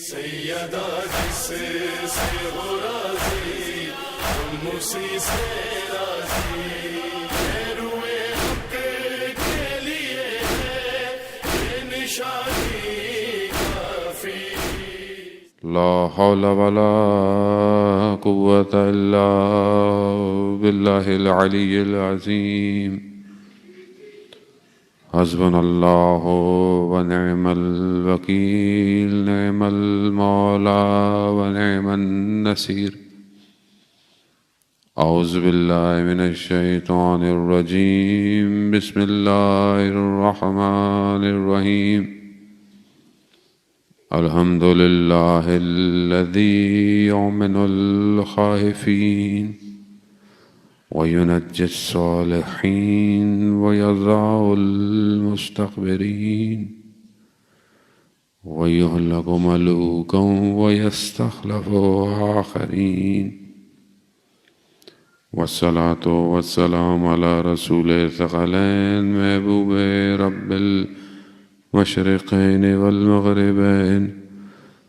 سیدہ جس سے ہو راضی تم اسی سے راضی روئے حق کے لیے ہے یہ نشانی کافی لا حول ولا قوة إلا بالله العلي العظيم حسبنا الله ونعم الوكيل نعم المولى ونعم النصير أعوذ بالله من الشيطان الرجيم بسم الله الرحمن الرحيم الحمد لله الذي يؤمن الخائفين وينجي الصالحين ويضع المستكبرين ويهلك ملوكا ويستخلف آخرين والصلاة والسلام على رسول الثقلين محبوب رب المشرقين والمغربين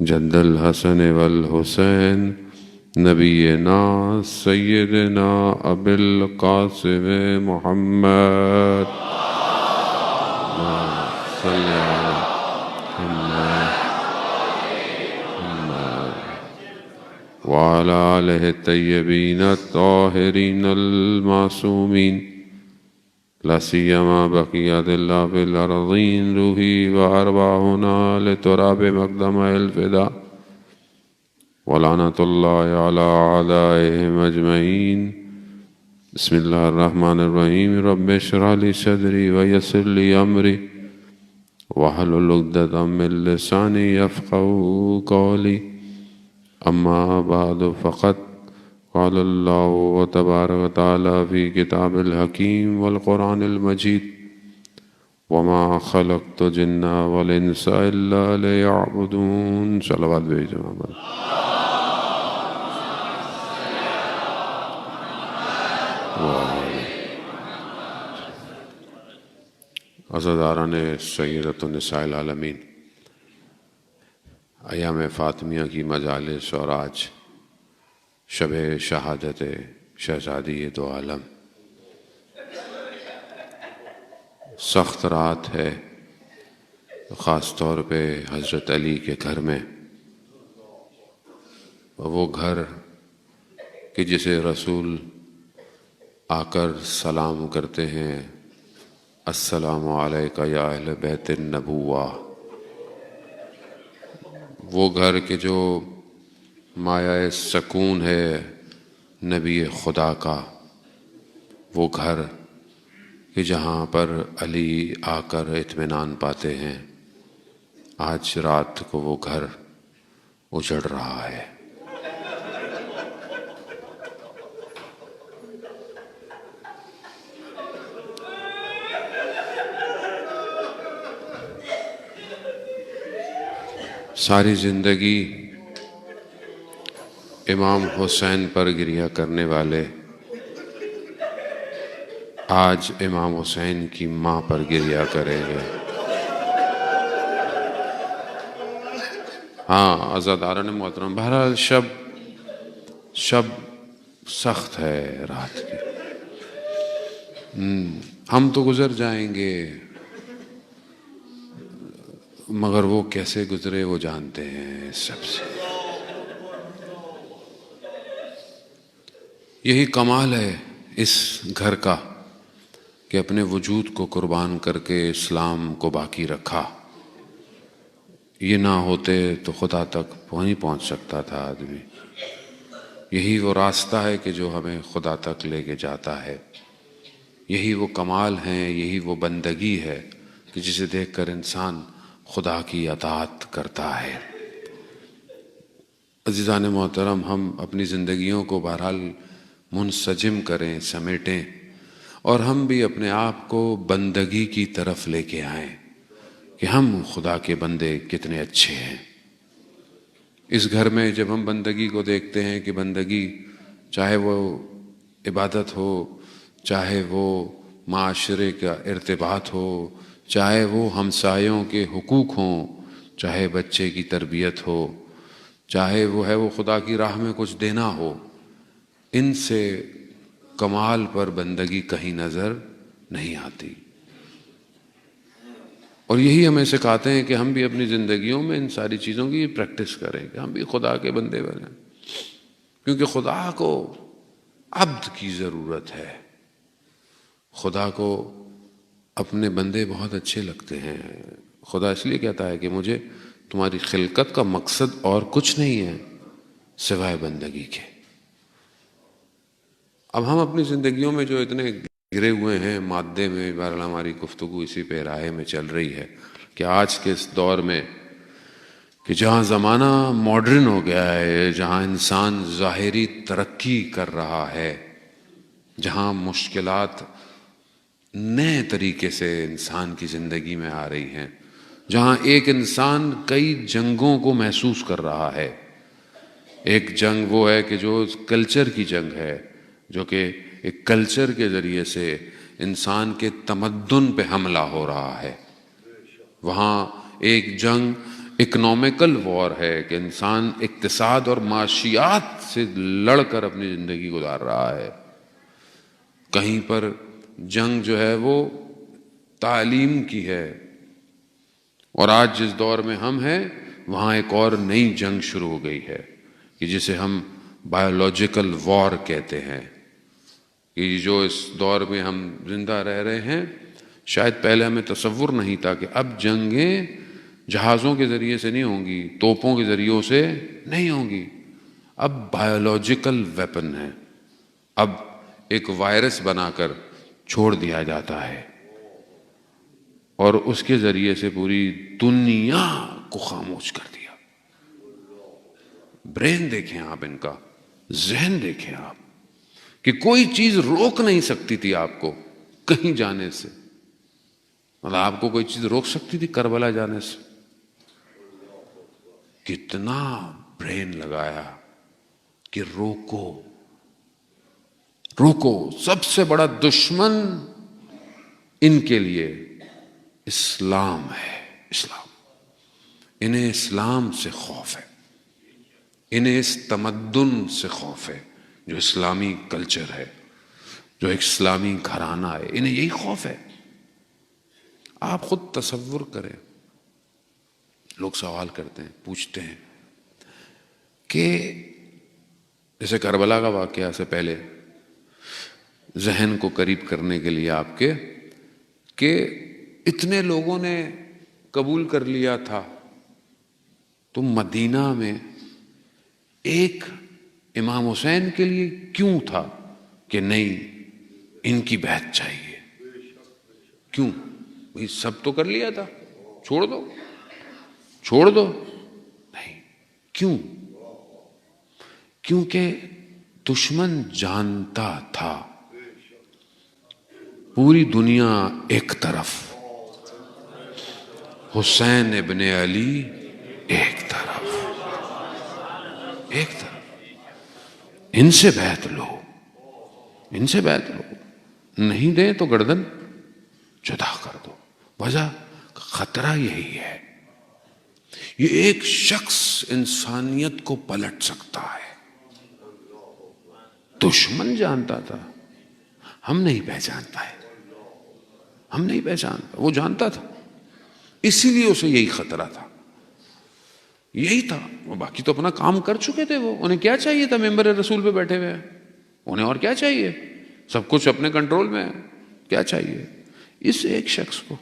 جد الحسن والحسين نبينا سيدنا أبي القاسم محمد صل على محمد وعلى آله الطيبين الطاهرين المعصومين لا سيما بقية الله في الأرضين روحي وأرواحنا لتراب مقدم الفداء ولعنة الله على أعدائهم أجمعين بسم الله الرحمن الرحيم رب اشرح لي صدري ويسر لي أمري واحلل عقدة من لساني يفقهوا قولي أما بعد فقد قال الله تبارك وتعالى في كتاب الحكيم والقرآن المجيد وما خلقت الجن والإنس إلا ليعبدون صلوات بجمع عزاداران سیدۃ النساء العالمین، ایام فاطمیہ کی مجالس اور آج شب شہادت شہزادی دو عالم، سخت رات ہے، خاص طور پہ حضرت علی کے گھر میں، وہ گھر کہ جسے رسول آ کر سلام کرتے ہیں السلام علیکہ یا اہل بیت النبوہ، وہ گھر کہ جو مایہ سکون ہے نبی خدا کا، وہ گھر کہ جہاں پر علی آ کر اطمینان پاتے ہیں، آج رات کو وہ گھر اجڑ رہا ہے۔ ساری زندگی امام حسین پر گریہ کرنے والے آج امام حسین کی ماں پر گریہ کریں گے۔ ہاں عزاداران محترم، بہرحال شب سخت ہے رات کی، ہم تو گزر جائیں گے مگر وہ کیسے گزرے وہ جانتے ہیں سب سے۔ یہی کمال ہے اس گھر کا کہ اپنے وجود کو قربان کر کے اسلام کو باقی رکھا۔ یہ نہ ہوتے تو خدا تک نہیں پہنچ سکتا تھا آدمی۔ یہی وہ راستہ ہے کہ جو ہمیں خدا تک لے کے جاتا ہے، یہی وہ کمال ہیں، یہی وہ بندگی ہے کہ جسے دیکھ کر انسان خدا کی اطاعت کرتا ہے۔ عزیزان محترم، ہم اپنی زندگیوں کو بہرحال منسجم کریں، سمیٹیں، اور ہم بھی اپنے آپ کو بندگی کی طرف لے کے آئیں کہ ہم خدا کے بندے کتنے اچھے ہیں۔ اس گھر میں جب ہم بندگی کو دیکھتے ہیں کہ بندگی چاہے وہ عبادت ہو، چاہے وہ معاشرے کا ارتباط ہو، چاہے وہ ہمسایوں کے حقوق ہوں، چاہے بچے کی تربیت ہو، چاہے وہ ہے وہ خدا کی راہ میں کچھ دینا ہو، ان سے کمال پر بندگی کہیں نظر نہیں آتی۔ اور یہی ہمیں سکھاتے ہیں کہ ہم بھی اپنی زندگیوں میں ان ساری چیزوں کی پریکٹس کریں کہ ہم بھی خدا کے بندے بنیں، کیونکہ خدا کو عبد کی ضرورت ہے۔ خدا کو اپنے بندے بہت اچھے لگتے ہیں۔ خدا اس لیے کہتا ہے کہ مجھے تمہاری خلقت کا مقصد اور کچھ نہیں ہے سوائے بندگی کے۔ اب ہم اپنی زندگیوں میں جو اتنے گرے ہوئے ہیں مادے میں، بہرحال ہماری گفتگو اسی پہ رائے میں چل رہی ہے کہ آج کے اس دور میں کہ جہاں زمانہ ماڈرن ہو گیا ہے، جہاں انسان ظاہری ترقی کر رہا ہے، جہاں مشکلات نئے طریقے سے انسان کی زندگی میں آ رہی ہیں، جہاں ایک انسان کئی جنگوں کو محسوس کر رہا ہے۔ ایک جنگ وہ ہے کہ جو کلچر کی جنگ ہے، جو کہ ایک کلچر کے ذریعے سے انسان کے تمدن پہ حملہ ہو رہا ہے۔ وہاں ایک جنگ اکنومیکل وار ہے کہ انسان اقتصاد اور معاشیات سے لڑ کر اپنی زندگی گزار رہا ہے۔ کہیں پر جنگ جو ہے وہ تعلیم کی ہے، اور آج جس دور میں ہم ہیں وہاں ایک اور نئی جنگ شروع ہو گئی ہے کہ جسے ہم بایولوجیکل وار کہتے ہیں، کہ جو اس دور میں ہم زندہ رہ رہے ہیں شاید پہلے ہمیں تصور نہیں تھا کہ اب جنگیں جہازوں کے ذریعے سے نہیں ہوں گی، توپوں کے ذریعوں سے نہیں ہوں گی، اب بایولوجیکل ویپن ہے، اب ایک وائرس بنا کر چھوڑ دیا جاتا ہے اور اس کے ذریعے سے پوری دنیا کو خاموش کر دیا۔ برین دیکھیں آپ، ان کا ذہن دیکھیں آپ، کہ کوئی چیز روک نہیں سکتی تھی آپ کو کہیں جانے سے۔ مطلب آپ کو کوئی چیز روک سکتی تھی کربلا جانے سے؟ کتنا برین لگایا کہ روکو روکو۔ سب سے بڑا دشمن ان کے لیے اسلام ہے، اسلام۔ انہیں اسلام سے خوف ہے، انہیں اس تمدن سے خوف ہے جو اسلامی کلچر ہے، جو اسلامی گھرانہ ہے، انہیں یہی خوف ہے۔ آپ خود تصور کریں، لوگ سوال کرتے ہیں، پوچھتے ہیں کہ جیسے کربلا کا واقعہ سے پہلے ذہن کو قریب کرنے کے لیے آپ کے کہ اتنے لوگوں نے قبول کر لیا تھا، تو مدینہ میں ایک امام حسین کے لیے کیوں تھا کہ نہیں ان کی بیعت چاہیے؟ کیوں بھئی سب تو کر لیا تھا، چھوڑ دو چھوڑ دو، نہیں کیوں؟ کیونکہ دشمن جانتا تھا پوری دنیا ایک طرف، حسین ابن علی ایک طرف، ایک طرف۔ ان سے بیعت لو، ان سے بیعت لو، نہیں دیں تو گردن جدا کر دو۔ وجہ خطرہ یہی ہے، یہ ایک شخص انسانیت کو پلٹ سکتا ہے۔ دشمن جانتا تھا، ہم نہیں پہچان پائے، ہم نہیں پہچان پائے، وہ جانتا تھا، اسی لیے اسے یہی خطرہ تھا، یہی تھا۔ وہ باقی تو اپنا کام کر چکے تھے، وہ انہیں کیا چاہیے تھا؟ ممبر رسول پہ بیٹھے ہوئے ہیں، انہیں اور کیا چاہیے؟ سب کچھ اپنے کنٹرول میں ہے، کیا چاہیے اس ایک شخص کو؟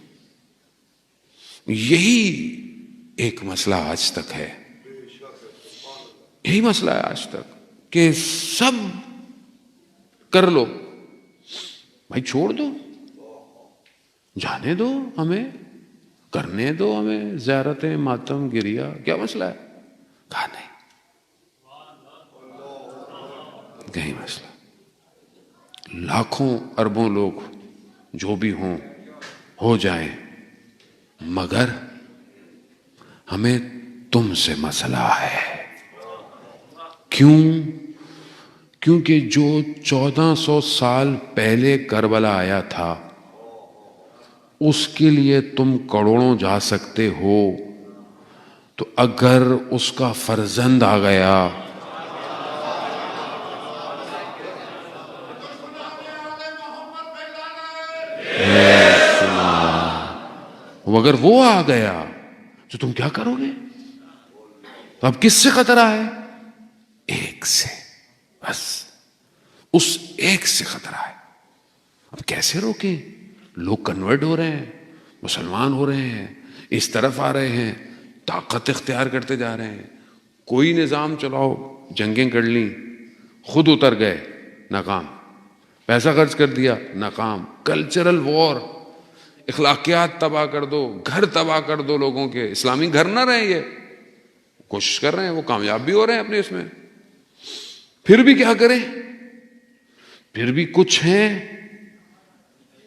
یہی ایک مسئلہ آج تک ہے، یہی مسئلہ ہے آج تک کہ سب کر لو، بھائی چھوڑ دو، جانے دو، ہمیں کرنے دو، ہمیں زیارتیں، ماتم، گریا، کیا مسئلہ ہے؟ کہا نہیں، یہی مسئلہ۔ لاکھوں اربوں لوگ جو بھی ہوں ہو جائیں، مگر ہمیں تم سے مسئلہ ہے۔ کیوں؟ کیونکہ جو 1400 سال پہلے کربلا آیا تھا اس کے لیے تم کروڑوں جا سکتے ہو، تو اگر اس کا فرزند آ گیا اگر وہ آ گیا تو تم کیا کرو گے؟ تو اب کس سے خطرہ ہے؟ ایک سے، بس اس ایک سے خطرہ ہے. اب کیسے روکیں؟ لوگ کنورٹ ہو رہے ہیں، مسلمان ہو رہے ہیں، اس طرف آ رہے ہیں، طاقت اختیار کرتے جا رہے ہیں. کوئی نظام چلاؤ، جنگیں کر لیں، خود اتر گئے، ناکام. پیسہ خرچ کر دیا، ناکام. کلچرل وار، اخلاقیات تباہ کر دو، گھر تباہ کر دو لوگوں کے، اسلامی گھر نہ رہیں. یہ کوشش کر رہے ہیں، وہ کامیاب بھی ہو رہے ہیں اپنے اس میں. پھر بھی کیا کریں؟ پھر بھی کچھ ہیں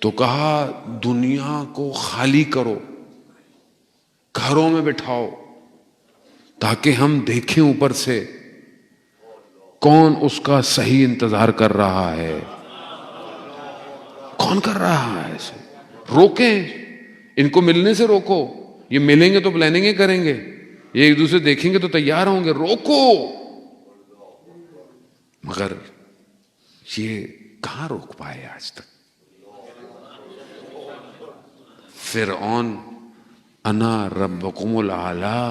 تو کہا دنیا کو خالی کرو، گھروں میں بٹھاؤ، تاکہ ہم دیکھیں اوپر سے کون اس کا صحیح انتظار کر رہا ہے، کون کر رہا ہے. اسے روکیں، ان کو ملنے سے روکو. یہ ملیں گے تو پلاننگیں کریں گے، یہ ایک دوسرے دیکھیں گے تو تیار ہوں گے. روکو. مگر یہ کہاں روک پائے آج تک. فرعون انا ربکم الاعلی،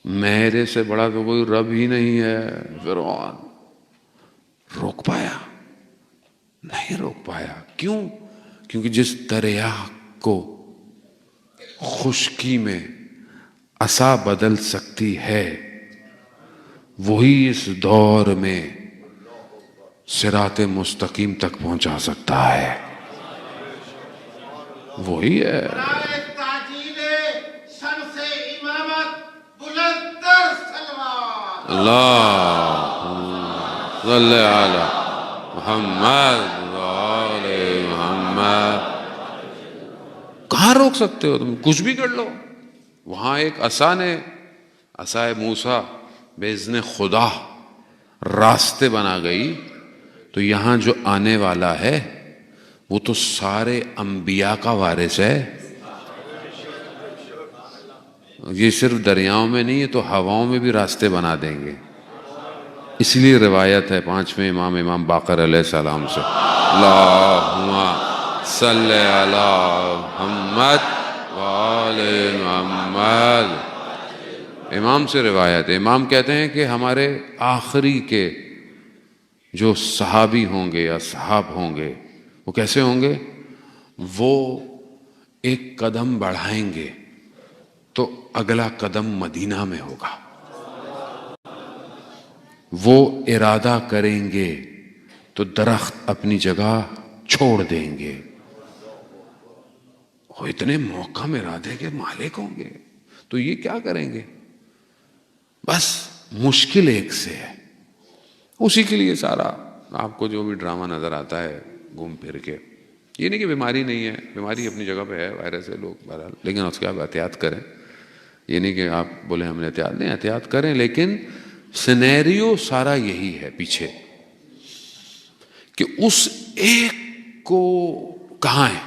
میرے سے بڑا تو کوئی رب ہی نہیں ہے. فرعون روک پایا؟ نہیں روک پایا. کیوں؟ کیونکہ جس دریا کو خشکی میں عصا بدل سکتی ہے، وہی اس دور میں صراط مستقیم تک پہنچا سکتا ہے. وہی ہے. اللہ صلی علی محمد وآل محمد. کہاں روک سکتے ہو تم؟ کچھ بھی کر لو. وہاں ایک عصا موسیٰ باذن خدا راستے بنا گئی، تو یہاں جو آنے والا ہے وہ تو سارے انبیاء کا وارث ہے. یہ صرف دریاؤں میں نہیں، یہ تو ہواؤں میں بھی راستے بنا دیں گے. اس لیے روایت ہے پانچویں امام باقر علیہ السلام سے، اللہم صلی علی محمد وآل محمد. امام سے روایت ہے، امام کہتے ہیں کہ ہمارے آخری کے جو صحابی ہوں گے یا صحاب ہوں گے، وہ کیسے ہوں گے؟ وہ ایک قدم بڑھائیں گے تو اگلا قدم مدینہ میں ہوگا. وہ ارادہ کریں گے تو درخت اپنی جگہ چھوڑ دیں گے. وہ اتنے محکم ارادے کے مالک ہوں گے، تو یہ کیا کریں گے؟ بس مشکل ایک سے ہے. اسی کے لیے سارا آپ کو جو بھی ڈرامہ نظر آتا ہے گھوم پھر کے. یہ نہیں کہ بیماری نہیں ہے، بیماری اپنی جگہ پہ ہے، وائرس ہے، لوگ بہرحال، لیکن اس کے آپ احتیاط کریں. یہ نہیں کہ آپ بولیں ہم نے احتیاط نہیں، احتیاط کریں، لیکن سینیریو سارا یہی ہے پیچھے کہ اس ایک کو کہاں ہے،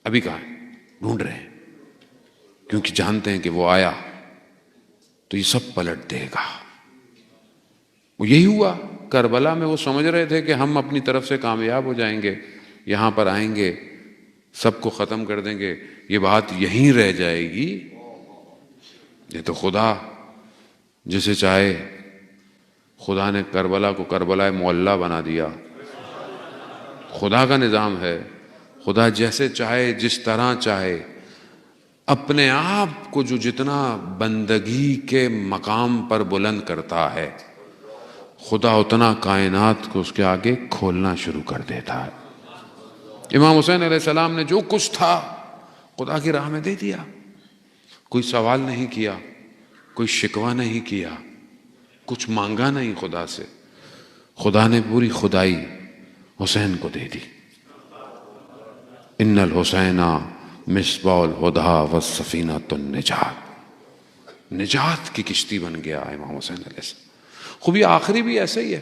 ابھی کہاں ہے، ڈھونڈ رہے ہیں. کیونکہ جانتے ہیں کہ وہ آیا تو یہ سب پلٹ دے گا. وہ یہی ہوا کربلا میں. وہ سمجھ رہے تھے کہ ہم اپنی طرف سے کامیاب ہو جائیں گے، یہاں پر آئیں گے، سب کو ختم کر دیں گے، یہ بات یہیں رہ جائے گی. یہ تو خدا جسے چاہے، خدا نے کربلا کو کربلا معلیٰ بنا دیا. خدا کا نظام ہے. خدا جیسے چاہے، جس طرح چاہے، اپنے آپ کو جو جتنا بندگی کے مقام پر بلند کرتا ہے، خدا اتنا کائنات کو اس کے آگے کھولنا شروع کر دیتا ہے. امام حسین علیہ السلام نے جو کچھ تھا خدا کی راہ میں دے دیا. کوئی سوال نہیں کیا، کوئی شکوہ نہیں کیا، کچھ مانگا نہیں خدا سے. خدا نے پوری خدائی حسین کو دے دی. ان الحسین مصباح الہدیٰ والسفینۃ النجات. نجات کی کشتی بن گیا امام حسین علیہ السلام. خوب یہ آخری بھی ایسا ہی ہے.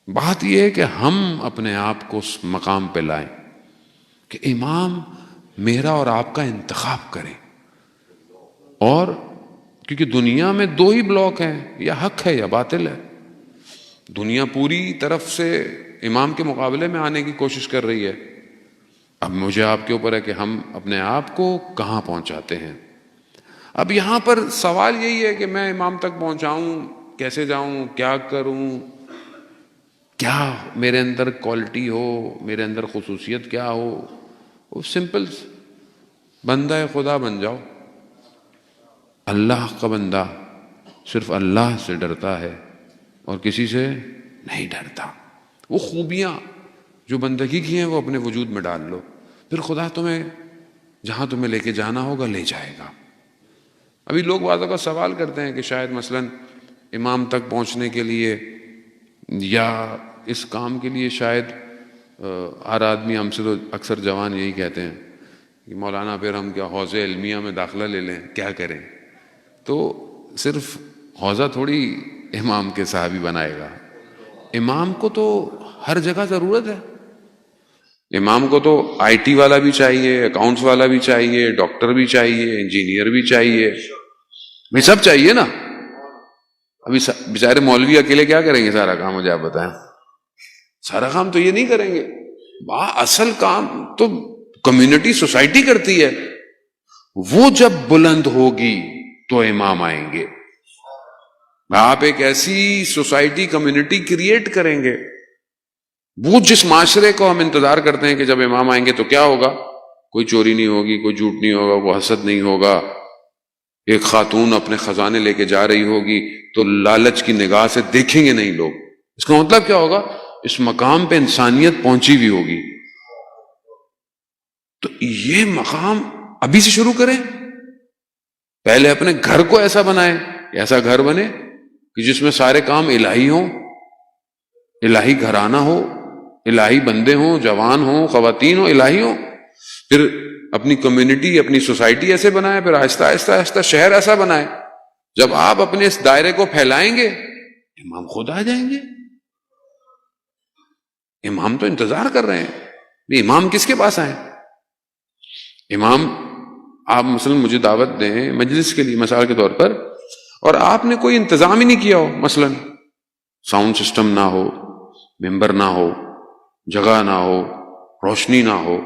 بات یہ ہے کہ ہم اپنے آپ کو اس مقام پہ لائیں کہ امام میرا اور آپ کا انتخاب کریں، اور کیونکہ دنیا میں دو ہی بلاک ہیں، یا حق ہے یا باطل ہے. دنیا پوری طرف سے امام کے مقابلے میں آنے کی کوشش کر رہی ہے. اب مجھے آپ کے اوپر ہے کہ ہم اپنے آپ کو کہاں پہنچاتے ہیں. اب یہاں پر سوال یہی ہے کہ میں امام تک پہنچاؤں کیسے جاؤں، کیا کروں، کیا میرے اندر کوالٹی ہو، میرے اندر خصوصیت کیا ہو. وہ سمپل، بندہ خدا بن جاؤ. اللہ کا بندہ صرف اللہ سے ڈرتا ہے اور کسی سے نہیں ڈرتا. وہ خوبیاں جو بندگی کی ہیں وہ اپنے وجود میں ڈال لو، پھر خدا تمہیں جہاں تمہیں لے کے جانا ہوگا لے جائے گا. ابھی لوگ بعضوں کا سوال کرتے ہیں کہ شاید مثلا امام تک پہنچنے کے لیے یا اس کام کے لیے شاید ہر آدمی، ہم سے تو اکثر جوان یہی کہتے ہیں کہ مولانا پھر ہم کیا حوض علمیہ میں داخلہ لے لیں، کیا کریں. تو صرف حوضہ تھوڑی امام کے صحابی بنائے گا. امام کو تو ہر جگہ ضرورت ہے. امام کو تو آئی ٹی والا بھی چاہیے، اکاؤنٹس والا بھی چاہیے، ڈاکٹر بھی چاہیے، انجینئر بھی چاہیے، بھائی سب چاہیے نا. ابھی بیچارے مولوی اکیلے کیا کریں گے سارا کام؟ مجھے آپ بتائیں. سارا کام تو یہ نہیں کریں گے. اصل کام تو کمیونٹی، سوسائٹی کرتی ہے. وہ جب بلند ہوگی تو امام آئیں گے. آپ ایک ایسی سوسائٹی، کمیونٹی کریٹ کریں گے. وہ جس معاشرے کو ہم انتظار کرتے ہیں کہ جب امام آئیں گے تو کیا ہوگا، کوئی چوری نہیں ہوگی، کوئی جھوٹ نہیں ہوگا، کوئی حسد نہیں ہوگا. ایک خاتون اپنے خزانے لے کے جا رہی ہوگی تو لالچ کی نگاہ سے دیکھیں گے نہیں لوگ. اس کا مطلب کیا ہوگا؟ اس مقام پہ انسانیت پہنچی بھی ہوگی. تو یہ مقام ابھی سے شروع کریں. پہلے اپنے گھر کو ایسا بنائیں، ایسا گھر بنے کہ جس میں سارے کام الہی ہوں، الہی گھرانہ ہو، الہی بندے ہوں، جوان ہوں، خواتین ہوں، الہی ہوں. پھر اپنی کمیونٹی، اپنی سوسائٹی ایسے بنائیں، پھر آہستہ آہستہ آہستہ شہر ایسا بنائیں. جب آپ اپنے اس دائرے کو پھیلائیں گے امام خود آ جائیں گے. امام تو انتظار کر رہے ہیں. امام کس کے پاس آئیں؟ امام، آپ مثلا مجھے دعوت دیں مجلس کے لیے مثال کے طور پر، اور آپ نے کوئی انتظام ہی نہیں کیا ہو، مثلا ساؤنڈ سسٹم نہ ہو، ممبر نہ ہو، جگہ نہ ہو، روشنی نہ ہو،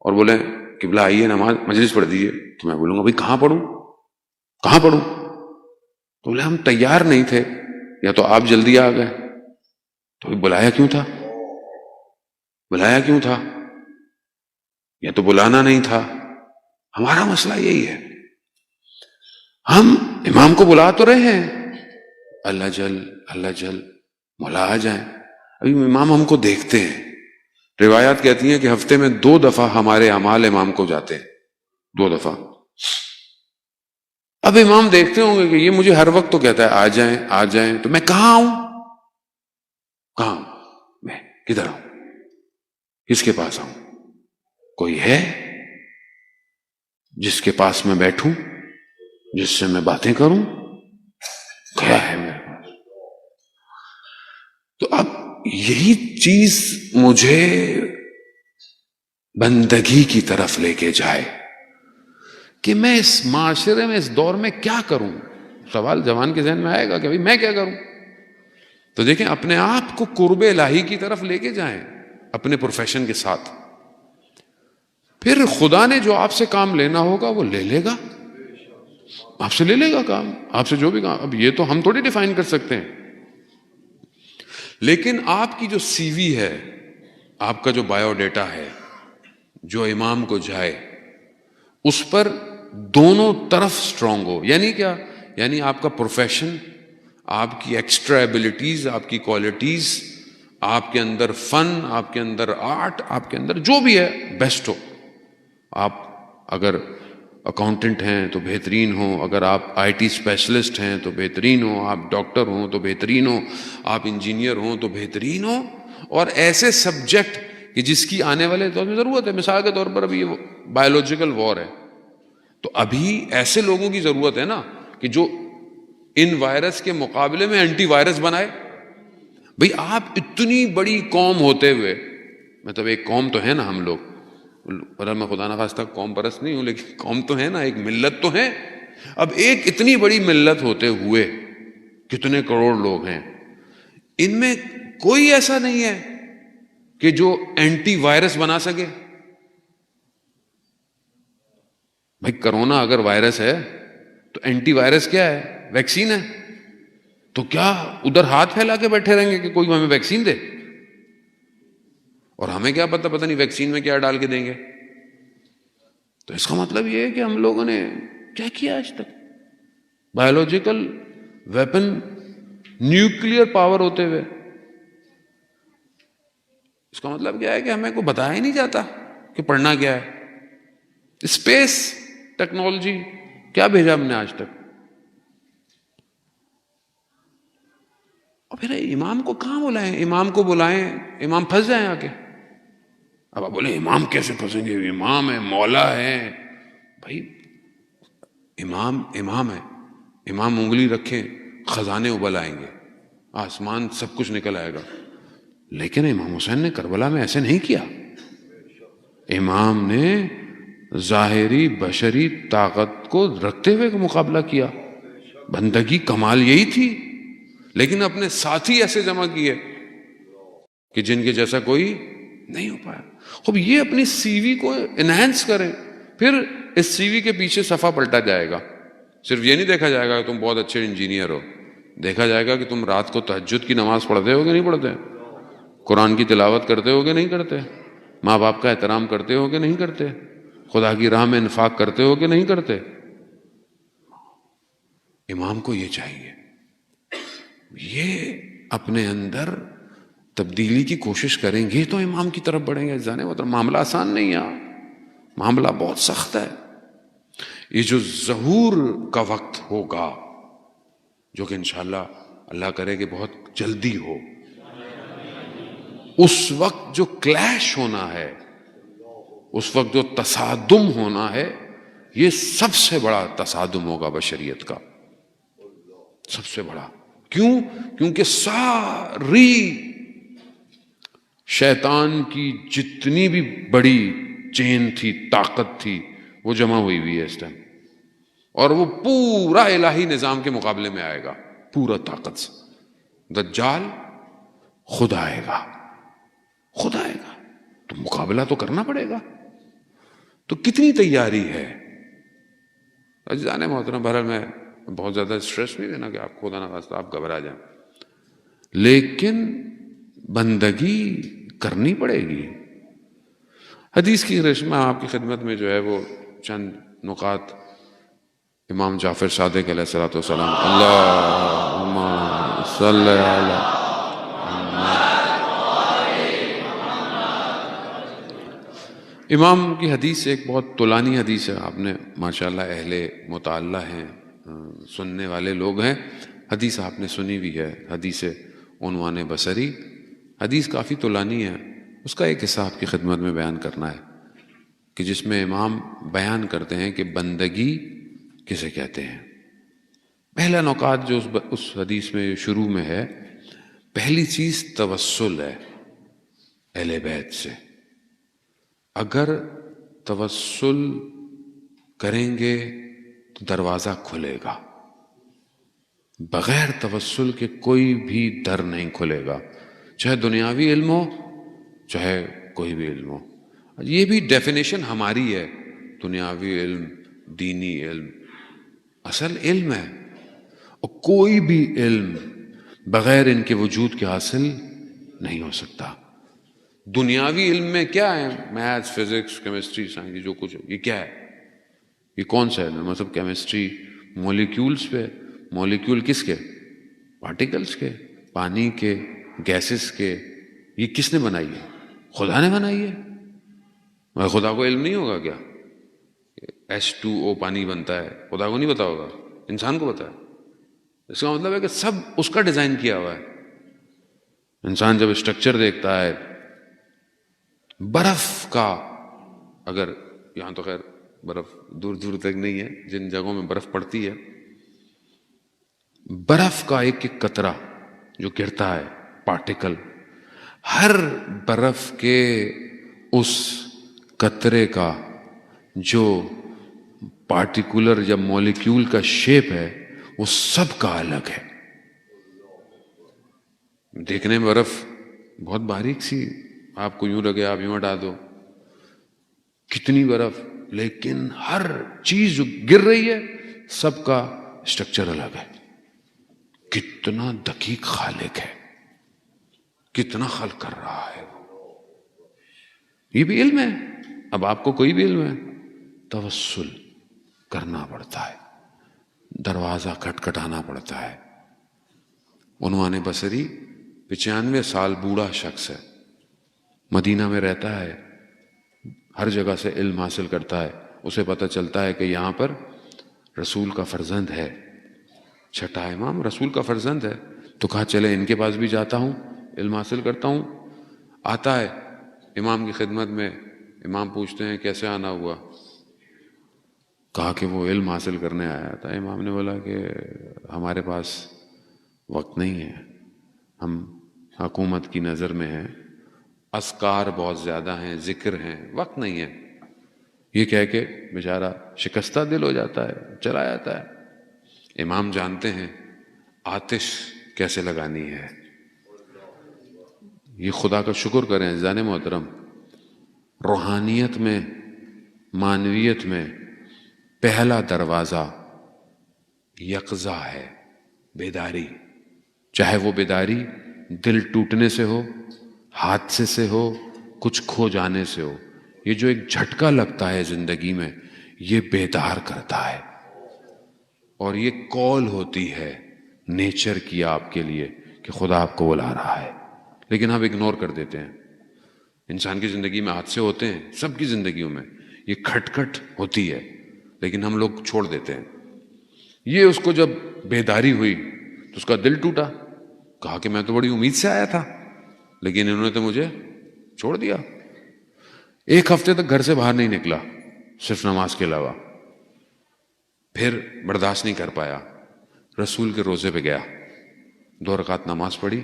اور بولیں قبلہ آئیے نماز مجلس پڑھ دیجیے، تو میں بولوں گا بھائی کہاں پڑھوں، کہاں پڑھوں؟ تو بولے ہم تیار نہیں تھے، یا تو آپ جلدی آ گئے. تو بلایا کیوں تھا؟ بلایا کیوں تھا؟ یا تو بلانا نہیں تھا. ہمارا مسئلہ یہی ہے. ہم امام کو بلا تو رہے ہیں، اللہ جل اللہ جل مولا آ جائیں. ابھی امام ہم کو دیکھتے ہیں. روایات کہتی ہیں کہ ہفتے میں 2 دفعہ ہمارے اعمال امام کو جاتے ہیں، 2 دفعہ. اب امام دیکھتے ہوں گے کہ یہ مجھے ہر وقت تو کہتا ہے آ جائیں آ جائیں، تو میں کہاں آؤں؟ کہاں میں کدھر آؤں؟ کس کے پاس آؤں؟ کوئی ہے جس کے پاس میں بیٹھوں، جس سے میں باتیں کروں؟ کیا ہے میرے پاس؟ تو اب یہی چیز مجھے بندگی کی طرف لے کے جائے کہ میں اس معاشرے میں، اس دور میں کیا کروں. سوال جوان کے ذہن میں آئے گا کہ بھائی میں کیا کروں. تو دیکھیں اپنے آپ کو قرب الہی کی طرف لے کے جائیں اپنے پروفیشن کے ساتھ. پھر خدا نے جو آپ سے کام لینا ہوگا وہ لے لے گا، آپ سے لے لے گا کام، آپ سے جو بھی کام. اب یہ تو ہم تھوڑی ڈیفائن کر سکتے ہیں. لیکن آپ کی جو سی وی ہے، آپ کا جو بایو ڈیٹا ہے جو امام کو جائے، اس پر دونوں طرف سٹرونگ ہو. یعنی کیا؟ یعنی آپ کا پروفیشن، آپ کی ایکسٹرا ایبلٹیز، آپ کی کوالٹیز، آپ کے اندر فن، آپ کے اندر آرٹ، آپ کے اندر جو بھی ہے بیسٹ ہو. آپ اگر اکاؤنٹنٹ ہیں تو بہترین ہو، اگر آپ آئی ٹی اسپیشلسٹ ہیں تو بہترین ہو، آپ ڈاکٹر ہوں تو بہترین ہو، آپ انجینئر ہوں تو بہترین ہو. اور ایسے سبجیکٹ کہ جس کی آنے والے دور میں ضرورت ہے. مثال کے طور پر ابھی یہ بایولوجیکل وار ہے، تو ابھی ایسے لوگوں کی ضرورت ہے نا کہ جو ان وائرس کے مقابلے میں اینٹی وائرس بنائے. بھئی آپ اتنی بڑی قوم ہوتے ہوئے، مطلب ایک قوم تو ہے نا ہم لوگ، اور میں خدا نخواستہ قوم پرست نہیں ہوں، لیکن قوم تو ہے نا، ایک ملت تو ہے. اب ایک اتنی بڑی ملت ہوتے ہوئے کتنے کروڑ لوگ ہیں، ان میں کوئی ایسا نہیں ہے کہ جو اینٹی وائرس بنا سکے. بھائی کرونا اگر وائرس ہے تو اینٹی وائرس کیا ہے؟ ویکسین ہے. تو کیا ادھر ہاتھ پھیلا کے بیٹھے رہیں گے کہ کوئی ہمیں ویکسین دے؟ اور ہمیں کیا پتہ نہیں ویکسین میں کیا ڈال کے دیں گے. تو اس کا مطلب یہ ہے کہ ہم لوگوں نے کیا کیا آج تک؟ بایولوجیکل ویپن، نیوکلیئر پاور ہوتے ہوئے. اس کا مطلب کیا ہے کہ ہمیں کو بتایا ہی نہیں جاتا کہ پڑھنا کیا ہے. اسپیس ٹیکنالوجی کیا بھیجا ہم نے آج تک؟ اور پھر امام کو کہاں بلائیں؟ امام کو بلائیں، امام پھنس جائیں آ کے. اب آپ بولیں امام کیسے پھنسیں گے؟ امام ہے، مولا ہے. بھائی امام ہے، امام انگلی رکھیں خزانے ابل آئیں گے، آسمان سب کچھ نکل آئے گا. لیکن امام حسین نے کربلا میں ایسے نہیں کیا. امام نے ظاہری بشری طاقت کو رکھتے ہوئے مقابلہ کیا. بندگی کمال یہی تھی. لیکن اپنے ساتھی ایسے جمع کیے کہ جن کے جیسا کوئی نہیں ہو پایا. اب یہ اپنی سی وی کو انہینس کریں، پھر اس سی وی کے پیچھے صفحہ پلٹا جائے گا. صرف یہ نہیں دیکھا جائے گا کہ تم بہت اچھے انجینئر ہو، دیکھا جائے گا کہ تم رات کو تہجد کی نماز پڑھتے ہو کہ نہیں پڑھتے، قرآن کی تلاوت کرتے ہو کہ نہیں کرتے، ماں باپ کا احترام کرتے ہو کہ نہیں کرتے، خدا کی راہ میں انفاق کرتے ہو کہ نہیں کرتے. امام کو یہ چاہیے، یہ اپنے اندر تبدیلی کی کوشش کریں گے تو امام کی طرف بڑھیں گے. جانے وہ معاملہ آسان نہیں ہے، معاملہ بہت سخت ہے. یہ جو ظہور کا وقت ہوگا، جو کہ انشاءاللہ اللہ کرے کہ بہت جلدی ہو، اس وقت جو کلیش ہونا ہے، اس وقت جو تصادم ہونا ہے، یہ سب سے بڑا تصادم ہوگا بشریت کا، سب سے بڑا. کیوں؟ کیونکہ ساری شیطان کی جتنی بھی بڑی چین تھی، طاقت تھی، وہ جمع ہوئی ہے اس ٹائم. اور وہ پورا الہی نظام کے مقابلے میں آئے گا پورا طاقت سے. دجال خود آئے گا، خود آئے گا، تو مقابلہ تو کرنا پڑے گا. تو کتنی تیاری ہے؟ عزیزان محترم، بہرحال میں بہت زیادہ اسٹریس نہیں دینا کہ آپ خدا نہ خواستہ آپ گھبرا جائیں، لیکن بندگی کرنی پڑے گی. حدیث کی رشمہ آپ کی خدمت میں جو ہے وہ چند نکات امام جعفر صادق علیہ الصلوۃ والسلام، اللہم صلی علی امام کی حدیث ایک بہت طولانی حدیث ہے. آپ نے ماشاءاللہ اہل مطالعہ ہیں، سننے والے لوگ ہیں. حدیث آپ نے سنی بھی ہے، حدیث عنوان بصری. حدیث کافی طولانی ہے، اس کا ایک حصہ آپ کی خدمت میں بیان کرنا ہے کہ جس میں امام بیان کرتے ہیں کہ بندگی کسے کہتے ہیں. پہلا نکات جو اس حدیث میں شروع میں ہے، پہلی چیز توسل ہے اہل بیت سے. اگر توسل کریں گے تو دروازہ کھلے گا، بغیر توسل کے کوئی بھی در نہیں کھلے گا، چاہے دنیاوی علم ہو چاہے کوئی بھی علم ہو. یہ بھی ڈیفینیشن ہماری ہے، دنیاوی علم، دینی علم. اصل علم ہے، اور کوئی بھی علم بغیر ان کے وجود کے حاصل نہیں ہو سکتا. دنیاوی علم میں کیا ہے؟ میتھس، فزکس، کیمسٹری، سائنس، جو کچھ، یہ کیا ہے؟ یہ کون سا علم ہے؟ مطلب کیمسٹری مولیکیولز پہ. مولیکیول کس کے؟ پارٹیکلز کے، پانی کے، گیسز کے. یہ کس نے بنائی ہے؟ خدا نے بنائی ہے. مگر خدا کو علم نہیں ہوگا کیا؟ H2O پانی بنتا ہے، خدا کو نہیں پتا ہوگا؟ انسان کو پتا ہے. اس کا مطلب ہے کہ سب اس کا ڈیزائن کیا ہوا ہے. انسان جب اسٹرکچر دیکھتا ہے برف کا، اگر یہاں تو خیر برف دور دور تک نہیں ہے، جن جگہوں میں برف پڑتی ہے، برف کا ایک ایک قطرہ جو گرتا ہے، پارٹیکل، ہر برف کے اس قطرے کا جو پارٹیکولر یا مالیکیول کا شیپ ہے وہ سب کا الگ ہے. دیکھنے میں برف بہت باریک سی آپ کو یوں لگے آپ یوں ہٹا دو کتنی برف، لیکن ہر چیز جو گر رہی ہے سب کا اسٹرکچر الگ ہے. کتنا دقیق خالق ہے، کتنا خلق کر رہا ہے. یہ بھی علم ہے. اب آپ کو کوئی بھی علم ہے، توسل کرنا پڑتا ہے، دروازہ کھٹکھٹانا پڑتا ہے. عنوان بصری 95 سال بوڑھا شخص ہے، مدینہ میں رہتا ہے، ہر جگہ سے علم حاصل کرتا ہے. اسے پتہ چلتا ہے کہ یہاں پر رسول کا فرزند ہے، چھٹا امام رسول کا فرزند ہے. تو کہا چلے ان کے پاس بھی جاتا ہوں، علم حاصل کرتا ہوں. آتا ہے امام کی خدمت میں. امام پوچھتے ہیں کیسے آنا ہوا؟ کہا کہ وہ علم حاصل کرنے آیا تھا. امام نے بولا کہ ہمارے پاس وقت نہیں ہے، ہم حکومت کی نظر میں ہیں، اذکار بہت زیادہ ہیں، ذکر ہیں، وقت نہیں ہے. یہ کہہ کے بیچارہ شکستہ دل ہو جاتا ہے، چلا جاتا ہے. امام جانتے ہیں آتش کیسے لگانی ہے. یہ خدا کا شکر کریں عزیزان محترم، روحانیت میں، معنویت میں پہلا دروازہ یقظہ ہے، بیداری. چاہے وہ بیداری دل ٹوٹنے سے ہو، حادثے سے ہو، کچھ کھو جانے سے ہو. یہ جو ایک جھٹکا لگتا ہے زندگی میں، یہ بیدار کرتا ہے. اور یہ کال ہوتی ہے نیچر کی آپ کے لیے کہ خدا آپ کو بلا رہا ہے. لیکن ہم اگنور کر دیتے ہیں. انسان کی زندگی میں حادثے ہوتے ہیں، سب کی زندگیوں میں یہ کھٹکھٹ ہوتی ہے، لیکن ہم لوگ چھوڑ دیتے ہیں. یہ اس کو جب بیداری ہوئی تو اس کا دل ٹوٹا. کہا کہ میں تو بڑی امید سے آیا تھا، لیکن انہوں نے تو مجھے چھوڑ دیا. 1 ہفتے تک گھر سے باہر نہیں نکلا، صرف نماز کے علاوہ. پھر برداشت نہیں کر پایا، رسول کے روزے پہ گیا، 2 رکعت نماز پڑھی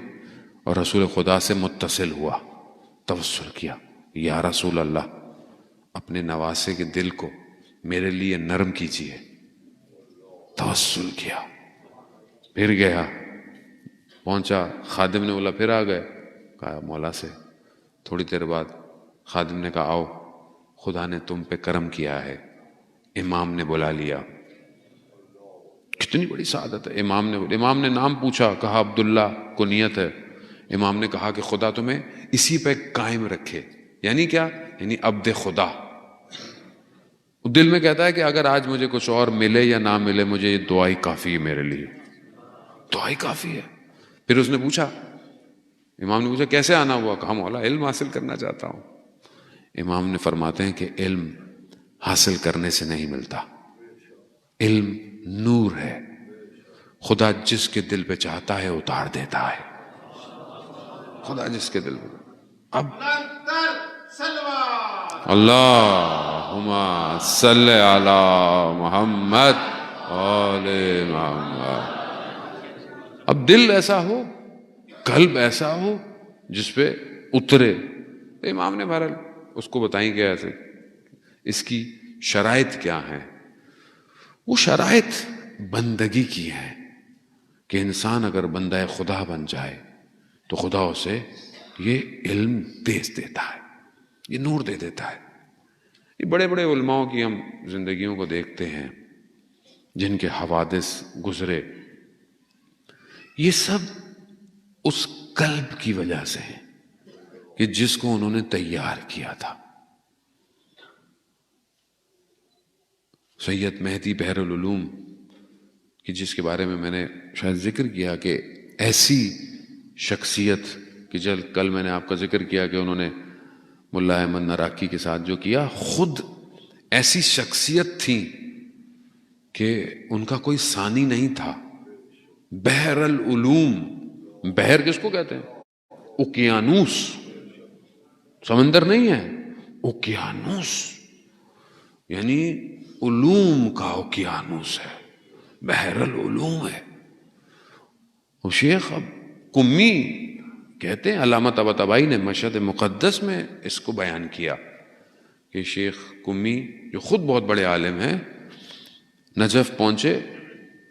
اور رسول خدا سے متصل ہوا، توسل کیا، یا رسول اللہ اپنے نواسے کے دل کو میرے لیے نرم کیجیے. توسل کیا. پھر گیا، پہنچا، خادم نے بولا پھر آ گئے. کہا مولا سے. تھوڑی دیر بعد خادم نے کہا آؤ، خدا نے تم پہ کرم کیا ہے. امام نے بلا لیا. کتنی بڑی سعادت ہے. امام نے نام پوچھا، کہا عبداللہ کنیت ہے. امام نے کہا کہ خدا تمہیں اسی پہ قائم رکھے. یعنی کیا؟ یعنی عبد خدا. دل میں کہتا ہے کہ اگر آج مجھے کچھ اور ملے یا نہ ملے، مجھے یہ دعا ہی کافی ہے، میرے لیے دعا ہی کافی ہے. پھر اس نے پوچھا، امام نے پوچھا کیسے آنا ہوا؟ کہا مولا علم حاصل کرنا چاہتا ہوں. امام نے فرماتے ہیں کہ علم حاصل کرنے سے نہیں ملتا، علم نور ہے، خدا جس کے دل پہ چاہتا ہے اتار دیتا ہے. خدا جس کے دل پہ. اب اللہم صلی علی محمد آل محمد. اب دل ایسا ہو، قلب ایسا ہو جس پہ اترے. امام نے بہرحال اس کو بتائیں کہ ایسے اس کی شرائط کیا ہیں. وہ شرائط بندگی کی ہیں کہ انسان اگر بندہ خدا بن جائے تو خدا اسے یہ علم دے دیتا ہے، یہ نور دے دیتا ہے. یہ بڑے بڑے علماء کی ہم زندگیوں کو دیکھتے ہیں جن کے حوادث گزرے، یہ سب اس قلب کی وجہ سے ہیں کہ جس کو انہوں نے تیار کیا تھا. سید مہدی بحر العلوم کہ جس کے بارے میں میں نے شاید ذکر کیا کہ ایسی شخصیت کہ کل میں نے آپ کا ذکر کیا کہ انہوں نے ملا احمد نراکی کے ساتھ جو کیا، خود ایسی شخصیت تھی کہ ان کا کوئی ثانی نہیں تھا. بحر العلوم، بحر کس کو کہتے ہیں؟ اوکیانوس، سمندر نہیں ہے، اوکیانوس یعنی علوم کا اوکیانوس ہے، بحر العلوم ہے. وہ شیخ اب کمی کہتے ہیں، علامہ طباطبائی نے مشہد مقدس میں اس کو بیان کیا کہ شیخ کمی جو خود بہت بڑے عالم ہیں، نجف پہنچے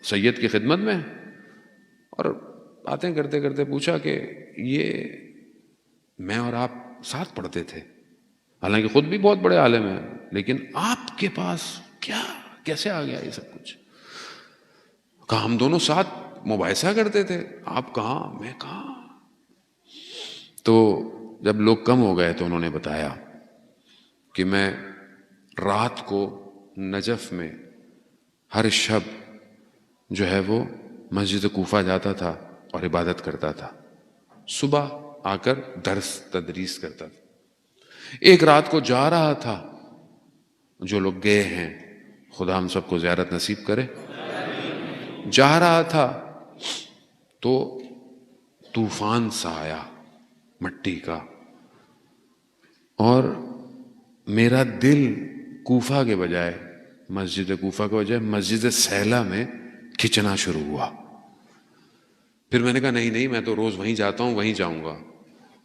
سید کی خدمت میں، اور باتیں کرتے کرتے پوچھا کہ یہ میں اور آپ ساتھ پڑھتے تھے، حالانکہ خود بھی بہت بڑے عالم ہیں، لیکن آپ کے پاس کیا کیسے آ گیا یہ سب کچھ؟ کہا ہم دونوں ساتھ مباحثہ کرتے تھے، آپ کہاں میں کہاں۔ تو جب لوگ کم ہو گئے تو انہوں نے بتایا کہ میں رات کو نجف میں ہر شب جو ہے وہ مسجد کوفہ جاتا تھا اور عبادت کرتا تھا، صبح آ کر درس تدریس کرتا تھا۔ ایک رات کو جا رہا تھا، جو لوگ گئے ہیں خدا ہم سب کو زیارت نصیب کرے، جا رہا تھا تو طوفان سا آیا مٹی کا، اور میرا دل کوفہ کے بجائے مسجد کوفہ کے بجائے مسجد سیلا میں کھنچنا شروع ہوا۔ پھر میں نے کہا نہیں میں تو روز وہیں جاتا ہوں، وہیں جاؤں گا۔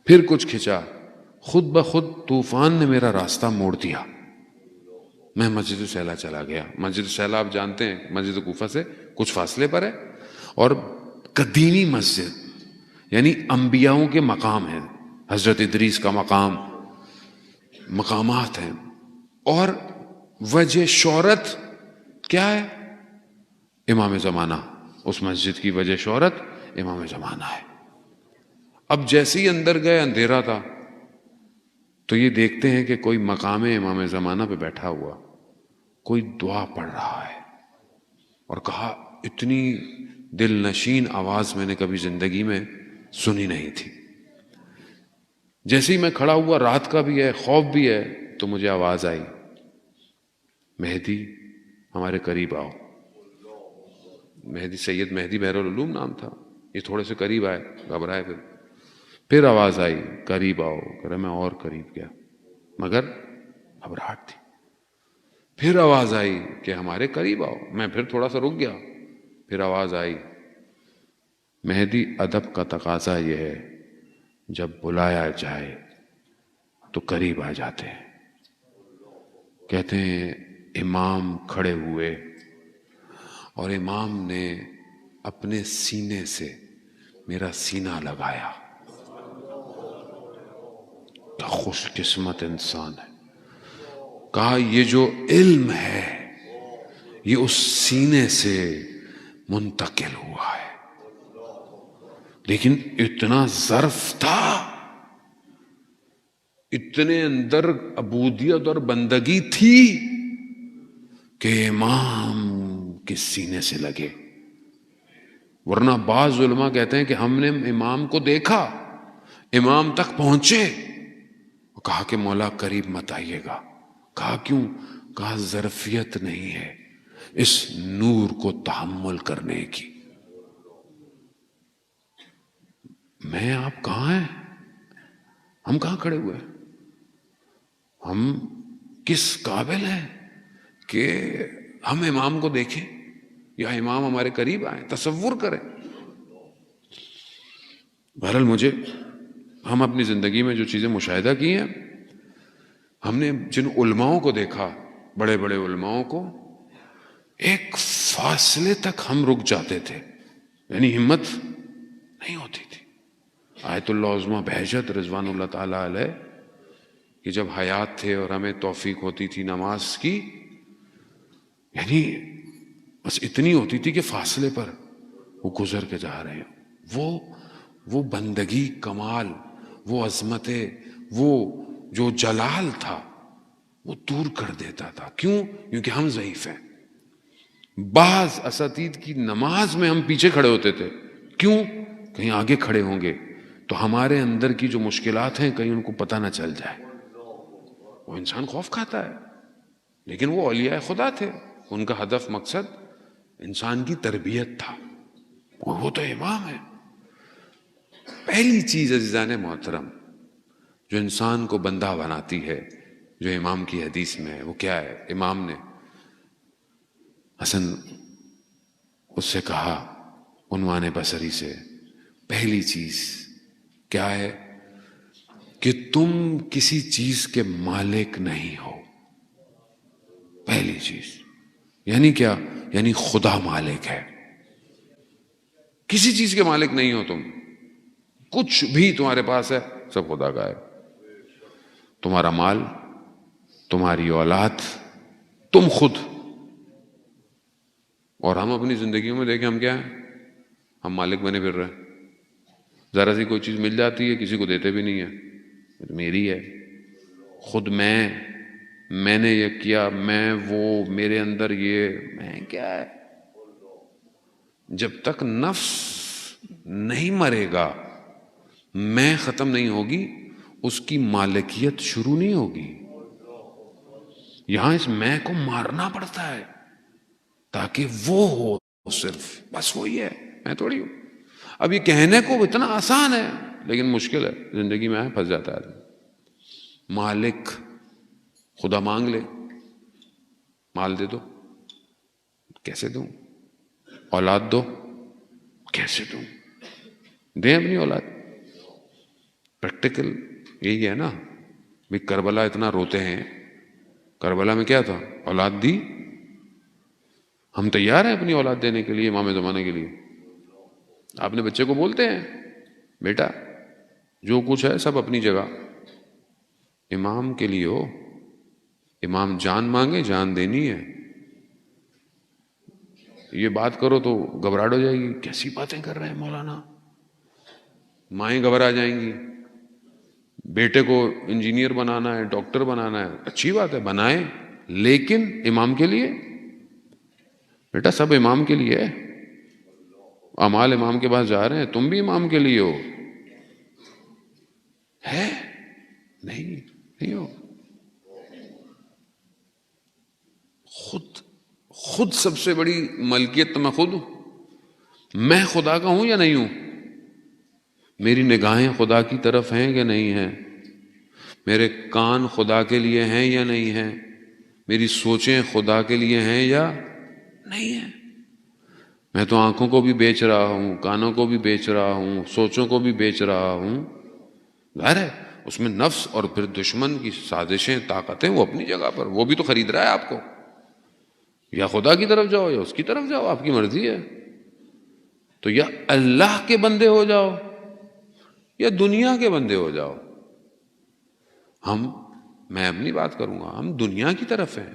پھر کچھ کھنچا، خود بخود طوفان نے میرا راستہ موڑ دیا، میں مسجد سیلا چلا گیا۔ مسجد سیلا آپ جانتے ہیں مسجد کوفہ سے کچھ فاصلے پر ہے، اور قدیمی مسجد، یعنی انبیاؤں کے مقام ہیں، حضرت ادریس کا مقام، مقامات ہیں، اور وجہ شہرت کیا ہے؟ امام زمانہ۔ اس مسجد کی وجہ شہرت امام زمانہ ہے۔ اب جیسے ہی اندر گئے اندھیرا تھا، تو یہ دیکھتے ہیں کہ کوئی مقام امام زمانہ پہ بیٹھا ہوا کوئی دعا پڑھ رہا ہے، اور کہا اتنی دل نشین آواز میں نے کبھی زندگی میں سنی نہیں تھی۔ جیسے ہی میں کھڑا ہوا، رات کا بھی ہے، خوف بھی ہے، تو مجھے آواز آئی، مہدی ہمارے قریب آؤ۔ مہدی سید مہدی بہرالعلوم نام تھا، یہ تھوڑے سے قریب آئے، گھبرائے۔ پھر آواز آئی قریب آؤ، کہہ رہا میں اور قریب گیا مگر گھبراہٹ تھی۔ پھر آواز آئی کہ ہمارے قریب آؤ، میں پھر تھوڑا سا رک گیا۔ پھر آواز آئی، مہدی ادب کا تقاضا یہ ہے جب بلایا جائے تو قریب آ جاتے ہیں۔ کہتے ہیں امام کھڑے ہوئے اور امام نے اپنے سینے سے میرا سینہ لگایا۔ کیا خوش قسمت انسان ہے۔ کہا یہ جو علم ہے یہ اس سینے سے منتقل ہوا ہے، لیکن اتنا ظرف تھا، اتنے اندر عبودیت اور بندگی تھی کہ امام کے سینے سے لگے۔ ورنہ بعض علماء کہتے ہیں کہ ہم نے امام کو دیکھا، امام تک پہنچے، کہا کہ مولا قریب مت آئیے گا۔ کہا کیوں؟ کہا ظرفیت نہیں ہے اس نور کو تحمل کرنے کی۔ میں آپ کہاں ہیں؟ ہم کہاں کھڑے ہوئے؟ ہم کس قابل ہیں کہ ہم امام کو دیکھیں یا امام ہمارے قریب آئیں؟ تصور کریں۔ بہرحال ہم اپنی زندگی میں جو چیزیں مشاہدہ کی ہیں، ہم نے جن علماؤں کو دیکھا، بڑے بڑے علماؤں کو، ایک فاصلے تک ہم رک جاتے تھے، یعنی ہمت نہیں ہوتی تھی۔ آیت اللہ عظمیٰ بہجت رضوان اللہ تعالی علیہ کہ جب حیات تھے اور ہمیں توفیق ہوتی تھی نماز کی، یعنی بس اتنی ہوتی تھی کہ فاصلے پر وہ گزر کے جا رہے ہیں۔ وہ بندگی، کمال، وہ عظمت، وہ جو جلال تھا وہ دور کر دیتا تھا۔ کیوں؟ کیونکہ ہم ضعیف ہیں۔ بعض اساتید کی نماز میں ہم پیچھے کھڑے ہوتے تھے، کیوں؟ کہیں آگے کھڑے ہوں گے تو ہمارے اندر کی جو مشکلات ہیں کہیں ان کو پتہ نہ چل جائے۔ وہ انسان خوف کھاتا ہے، لیکن وہ اولیاء خدا تھے، ان کا ہدف مقصد انسان کی تربیت تھا۔ وہ تو امام ہے۔ پہلی چیز عزیزان محترم جو انسان کو بندہ بناتی ہے، جو امام کی حدیث میں ہے، وہ کیا ہے؟ امام نے حسن اس سے کہا عنوان بصری سے، پہلی چیز کیا ہے کہ تم کسی چیز کے مالک نہیں ہو۔ پہلی چیز یعنی کیا؟ یعنی خدا مالک ہے. کسی چیز کے مالک نہیں ہو تم. کچھ بھی تمہارے پاس ہے سب خدا کا ہے. تمہارا مال، تمہاری اولاد، تم خود. اور ہم اپنی زندگیوں میں دیکھیں ہم کیا ہیں؟ ہم مالک بنے پھر رہے ہیں. ذرا سی کوئی چیز مل جاتی ہے کسی کو دیتے بھی نہیں ہے، میری ہے. خود میں نے یہ کیا، میں وہ، میرے اندر یہ، میں کیا ہے. جب تک نفس نہیں مرے گا، میں ختم نہیں ہوگی، اس کی مالکیت شروع نہیں ہوگی. یہاں اس میں کو مارنا پڑتا ہے تاکہ وہ ہو. صرف بس وہی ہے، میں تھوڑی ہوں. اب یہ کہنے کو اتنا آسان ہے لیکن مشکل ہے، زندگی میں پھنس جاتا ہے. مالک خدا مانگ لے، مال دے دو، کیسے دوں؟ اولاد دو، کیسے دوں؟ دیں اپنی اولاد. پریکٹیکل یہی ہے نا. بھی کربلا اتنا روتے ہیں، کربلا میں کیا تھا؟ اولاد دی. ہم تیار ہیں اپنی اولاد دینے کے لیے امام زمانے کے لیے. آپ نے بچے کو بولتے ہیں بیٹا جو کچھ ہے سب اپنی جگہ، امام کے لیے ہو. امام جان مانگے، جان دینی ہے. یہ بات کرو تو گھبراہٹ ہو جائے گی، کیسی باتیں کر رہے ہیں مولانا. مائیں گھبرا جائیں گی. بیٹے کو انجینئر بنانا ہے، ڈاکٹر بنانا ہے، اچھی بات ہے بنائیں، لیکن امام کے لیے. بیٹا سب امام کے لیے ہے. اعمال امام کے پاس جا رہے ہیں، تم بھی امام کے لیے ہو. ہے نہیں ہو. خود سب سے بڑی ملکیت تو میں خود ہوں. میں خدا کا ہوں یا نہیں ہوں؟ میری نگاہیں خدا کی طرف ہیں کہ نہیں ہیں؟ میرے کان خدا کے لیے ہیں یا نہیں ہیں؟ میری سوچیں خدا کے لیے ہیں یا نہیں ہیں؟ میں تو آنکھوں کو بھی بیچ رہا ہوں، کانوں کو بھی بیچ رہا ہوں، سوچوں کو بھی بیچ رہا ہوں. ظاہر ہے اس میں نفس اور پھر دشمن کی سازشیں، طاقتیں، وہ اپنی جگہ پر، وہ بھی تو خرید رہا ہے آپ کو. یا خدا کی طرف جاؤ یا اس کی طرف جاؤ، آپ کی مرضی ہے. تو یا اللہ کے بندے ہو جاؤ یا دنیا کے بندے ہو جاؤ. میں اپنی بات کروں گا، ہم دنیا کی طرف ہیں.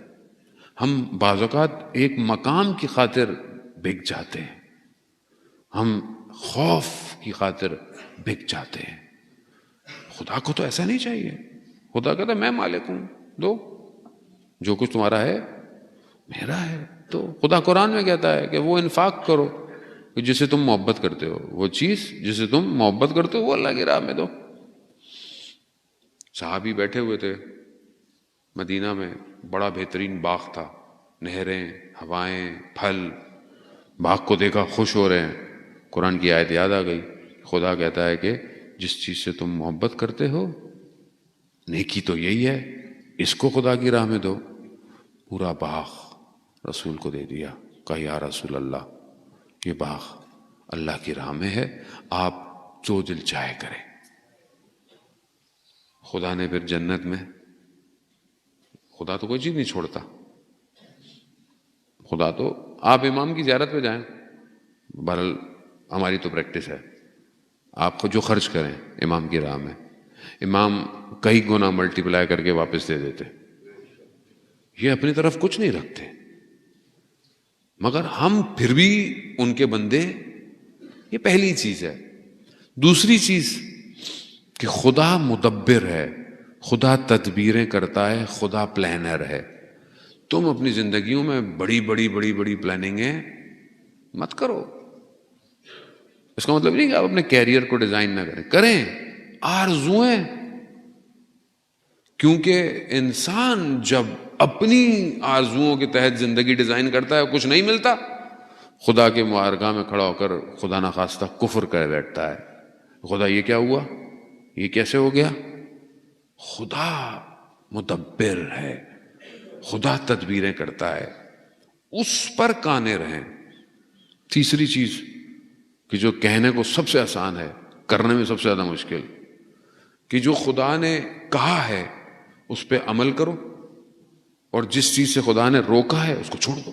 ہم بعض اوقات ایک مقام کی خاطر بک جاتے ہیں، ہم خوف کی خاطر بک جاتے ہیں. خدا کو تو ایسا نہیں چاہیے. خدا کہتا ہے میں مالک ہوں، دو جو کچھ تمہارا ہے میرا ہے. تو خدا قرآن میں کہتا ہے کہ وہ انفاق کرو جسے تم محبت کرتے ہو، وہ چیز جسے تم محبت کرتے ہو وہ اللہ کی راہ میں دو. صحابی بیٹھے ہوئے تھے مدینہ میں، بڑا بہترین باغ تھا، نہریں، ہوائیں، پھل. باغ کو دیکھا خوش ہو رہے ہیں. قرآن کی آیت یاد آ گئی. خدا کہتا ہے کہ جس چیز سے تم محبت کرتے ہو، نیکی تو یہی ہے، اس کو خدا کی راہ میں دو. پورا باغ رسول کو دے دیا. کہا یا رسول اللہ یہ باغ اللہ کی راہ میں ہے، آپ جو دل چاہے کریں. خدا نے پھر جنت میں، خدا تو کوئی چیز نہیں چھوڑتا. خدا تو، آپ امام کی زیارت پہ جائیں، بہرحال ہماری تو پریکٹس ہے، آپ کو جو خرچ کریں امام کی راہ میں، امام کئی گنا ملٹی پلائی کر کے واپس دے دیتے. یہ اپنی طرف کچھ نہیں رکھتے، مگر ہم پھر بھی ان کے بندے. یہ پہلی چیز ہے. دوسری چیز کہ خدا مدبر ہے، خدا تدبیریں کرتا ہے، خدا پلانر ہے. تم اپنی زندگیوں میں بڑی بڑی بڑی بڑی پلاننگیں مت کرو. اس کا مطلب نہیں کہ آپ اپنے کیریئر کو ڈیزائن نہ کریں آرزوئیں. کیونکہ انسان جب اپنی آرزوؤں کے تحت زندگی ڈیزائن کرتا ہے، کچھ نہیں ملتا، خدا کے معارگاہ میں کھڑا ہو کر خدا نخواستہ کفر کر بیٹھتا ہے. خدا یہ کیا ہوا، یہ کیسے ہو گیا؟ خدا مدبر ہے، خدا تدبیریں کرتا ہے، اس پر کانے رہیں. تیسری چیز کہ جو کہنے کو سب سے آسان ہے، کرنے میں سب سے زیادہ مشکل، کہ جو خدا نے کہا ہے اس پہ عمل کرو، اور جس چیز سے خدا نے روکا ہے اس کو چھوڑ دو.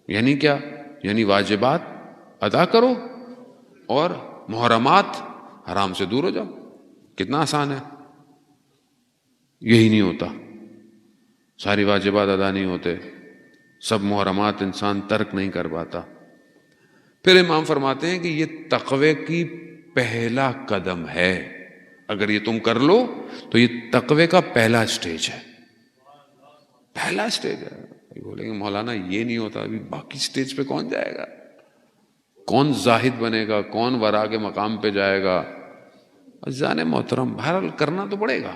یعنی کیا؟ یعنی واجبات ادا کرو اور محرمات حرام سے دور ہو جاؤ. کتنا آسان ہے. یہی نہیں ہوتا. ساری واجبات ادا نہیں ہوتے, سب محرمات انسان ترک نہیں کر پاتا. پھر امام فرماتے ہیں کہ یہ تقوی کی پہلا قدم ہے. اگر یہ تم کر لو تو یہ تقوی کا پہلا سٹیج ہے. پہلا سٹیج ہے. بولیں گے مولانا یہ نہیں ہوتا, ابھی باقی سٹیج پہ کون جائے گا؟ کون زاہد بنے گا؟ کون ورا کے مقام پہ جائے گا؟ عزیزان محترم, بہرحال کرنا تو پڑے گا.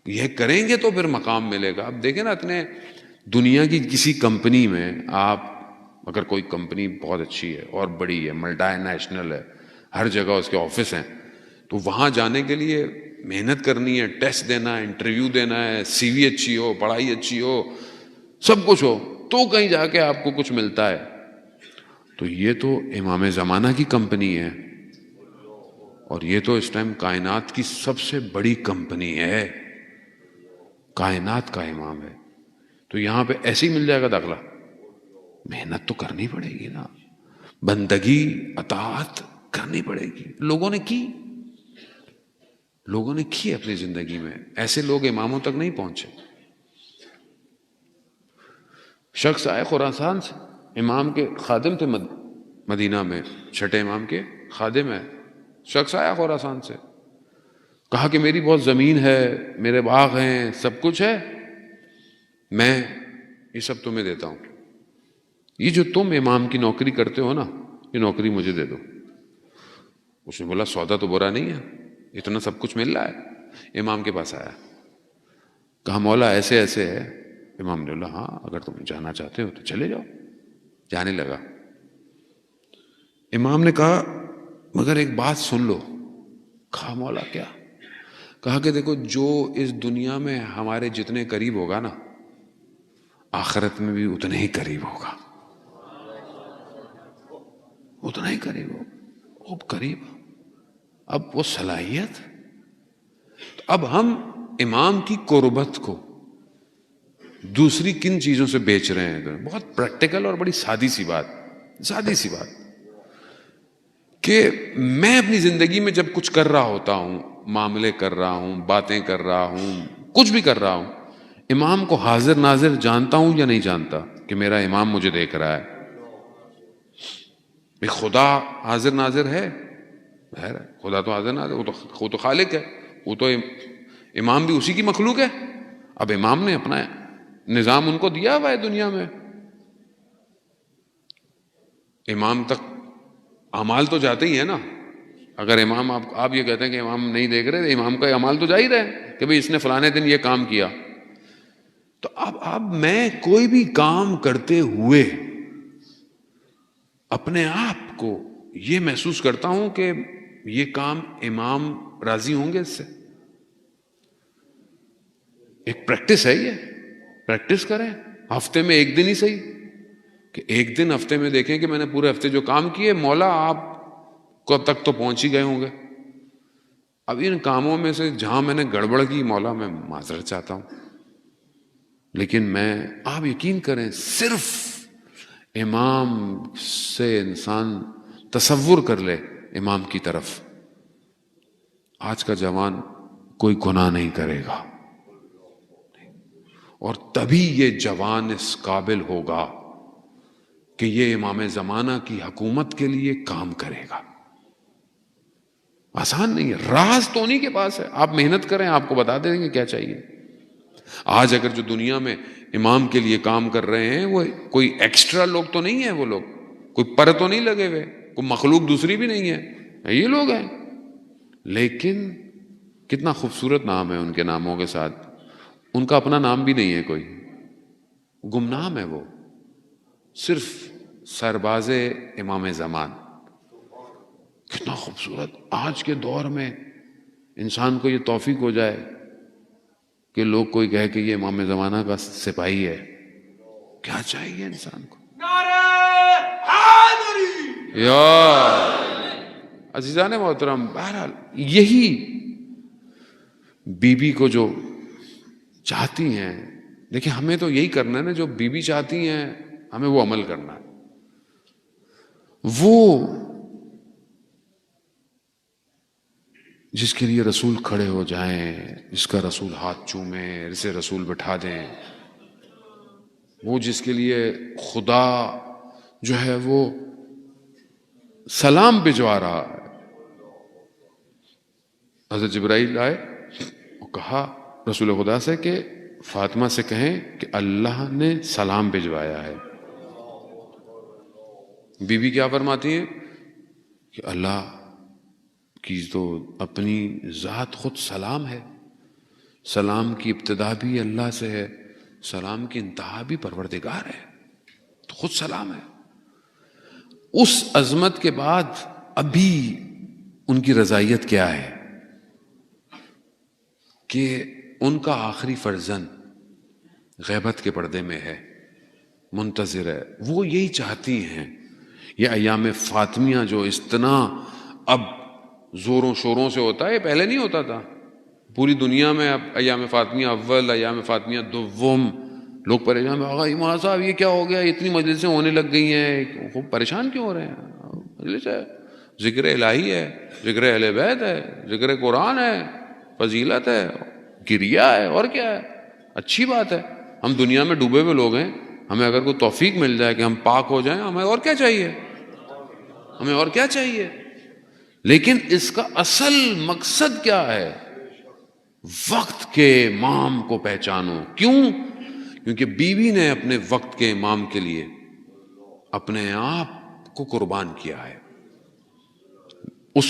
یہ کریں گے تو پھر مقام ملے گا. اب دیکھیں نا, اتنے دنیا کی کسی کمپنی میں آپ, اگر کوئی کمپنی بہت اچھی ہے اور بڑی ہے, ملٹی نیشنل ہے, ہر جگہ اس کے آفس ہیں, تو وہاں جانے کے لیے محنت کرنی ہے, ٹیسٹ دینا ہے, انٹرویو دینا ہے, سی وی اچھی ہو, پڑھائی اچھی ہو, سب کچھ ہو, تو کہیں جا کے آپ کو کچھ ملتا ہے. تو یہ تو امام زمانہ کی کمپنی ہے, اور یہ تو اس ٹائم کائنات کی سب سے بڑی کمپنی ہے, کائنات کا امام ہے. تو یہاں پہ ایسے ہی مل جائے گا داخلہ؟ محنت تو کرنی پڑے گی نا, بندگی اطاعت کرنی پڑے گی. لوگوں نے کی اپنی زندگی میں. ایسے لوگ اماموں تک نہیں پہنچے. شخص آئے خراسان سے, امام کے خادم تھے مدینہ میں, چھٹے امام کے خادم ہے. شخص آیا خراسان سے, کہا کہ میری بہت زمین ہے, میرے باغ ہیں, سب کچھ ہے, میں یہ سب تمہیں دیتا ہوں. یہ جو تم امام کی نوکری کرتے ہو نا, یہ نوکری مجھے دے دو. اس نے بولا سودا تو برا نہیں ہے, اتنا سب کچھ مل رہا ہے. امام کے پاس آیا, کہا مولا ایسے ایسے ہے. امام نے بولا ہاں اگر تم جانا چاہتے ہو تو چلے جاؤ. جانے لگا. امام نے کہا مگر ایک بات سن لو. کہا مولا کیا؟ کہا کہ دیکھو, جو اس دنیا میں ہمارے جتنے قریب ہوگا نا, آخرت میں بھی اتنے ہی قریب ہوگا. اتنا ہی قریب ہو. اب قریب, اب وہ صلاحیت. اب ہم امام کی قربت کو دوسری کن چیزوں سے بیچ رہے ہیں؟ بہت پریکٹیکل اور بڑی سادی سی بات کہ میں اپنی زندگی میں جب کچھ کر رہا ہوتا ہوں, معاملے کر رہا ہوں, باتیں کر رہا ہوں, کچھ بھی کر رہا ہوں, امام کو حاضر ناظر جانتا ہوں یا نہیں جانتا کہ میرا امام مجھے دیکھ رہا ہے؟ خدا حاضر ناظر ہے, خدا تو حاضر ناظر, وہ تو خالق ہے, وہ تو امام بھی اسی کی مخلوق ہے. اب امام نے اپنا نظام ان کو دیا ہوا ہے دنیا میں. امام تک اعمال تو جاتے ہی ہیں نا. اگر امام آپ یہ کہتے ہیں کہ امام نہیں دیکھ رہے, امام کا اعمال تو جا ہی رہے کہ بھئی اس نے فلانے دن یہ کام کیا. تو اب میں کوئی بھی کام کرتے ہوئے اپنے آپ کو یہ محسوس کرتا ہوں کہ یہ کام امام راضی ہوں گے اس سے. ایک پریکٹس ہے, یہ پریکٹس کریں ہفتے میں ایک دن ہی صحیح, کہ ایک دن ہفتے میں دیکھیں کہ میں نے پورے ہفتے جو کام کیے, مولا آپ کو تک تو پہنچ ہی گئے ہوں گے. اب ان کاموں میں سے جہاں میں نے گڑبڑ کی, مولا میں معذرت چاہتا ہوں, لیکن آپ یقین کریں صرف امام سے انسان تصور کر لے امام کی طرف, آج کا جوان کوئی گناہ نہیں کرے گا. اور تبھی یہ جوان اس قابل ہوگا کہ یہ امام زمانہ کی حکومت کے لیے کام کرے گا. آسان نہیں ہے, راز تو انہی کے پاس ہے. آپ محنت کریں, آپ کو بتا دیں گے کیا چاہیے. آج اگر جو دنیا میں امام کے لیے کام کر رہے ہیں وہ کوئی ایکسٹرا لوگ تو نہیں ہیں, وہ لوگ کوئی پر تو نہیں لگے ہوئے, کوئی مخلوق دوسری بھی نہیں ہے, یہ لوگ ہیں. لیکن کتنا خوبصورت نام ہے ان کے ناموں کے ساتھ. ان کا اپنا نام بھی نہیں ہے, کوئی گمنام ہے, وہ صرف سرباز امام زمان. کتنا خوبصورت. آج کے دور میں انسان کو یہ توفیق ہو جائے کہ لوگ کوئی کہے کہ یہ امام زمانہ کا سپاہی ہے, کیا چاہیے انسان کو؟ نعرہ حیدری. یا عزیزان محترم, بہرحال یہی بی بی کو جو چاہتی ہیں, دیکھیں ہمیں تو یہی کرنا ہے نا، جو بیوی چاہتی ہیں ہمیں وہ عمل کرنا ہے. وہ جس کے لیے رسول کھڑے ہو جائیں، جس کا رسول ہاتھ چومے، جسے رسول بٹھا دیں، وہ جس کے لیے خدا جو ہے وہ سلام بھجوا رہا ہے. حضرت جبرائیل آئے اور کہا رسول خدا سے کہ فاطمہ سے کہیں کہ اللہ نے سلام بھجوایا ہے. بی بی کیا فرماتی ہیں کہ اللہ کی تو اپنی ذات خود سلام ہے، سلام کی ابتدا بھی اللہ سے ہے، سلام کی انتہا بھی پروردگار ہے، تو خود سلام ہے. اس عظمت کے بعد ابھی ان کی رضائیت کیا ہے کہ ان کا آخری فرزند غیبت کے پردے میں ہے، منتظر ہے. وہ یہی چاہتی ہیں. یہ ایام فاطمیہ جو اس طرح اب زوروں شوروں سے ہوتا ہے، یہ پہلے نہیں ہوتا تھا. پوری دنیا میں اب ایام فاطمیہ اول، ایام فاطمیہ دوم، لوگ پریشان، آقا امام صاحب یہ کیا ہو گیا، اتنی مجلسیں ہونے لگ گئی ہیں، خوب پریشان کیوں ہو رہے ہیں؟ مجلس ہے، ذکر الہی ہے، ذکر اہل بیت ہے، ذکر قرآن ہے، فضیلت ہے، گریا ہے، اور کیا ہے، اچھی بات ہے. ہم دنیا میں ڈوبے ہوئے لوگ ہیں، ہمیں اگر کوئی توفیق مل جائے کہ ہم پاک ہو جائیں، ہمیں اور کیا چاہیے، ہمیں اور کیا چاہیے. لیکن اس کا اصل مقصد کیا ہے؟ وقت کے امام کو پہچانو. کیوں؟ کیونکہ بیوی نے اپنے وقت کے امام کے لیے اپنے آپ کو قربان کیا ہے. اس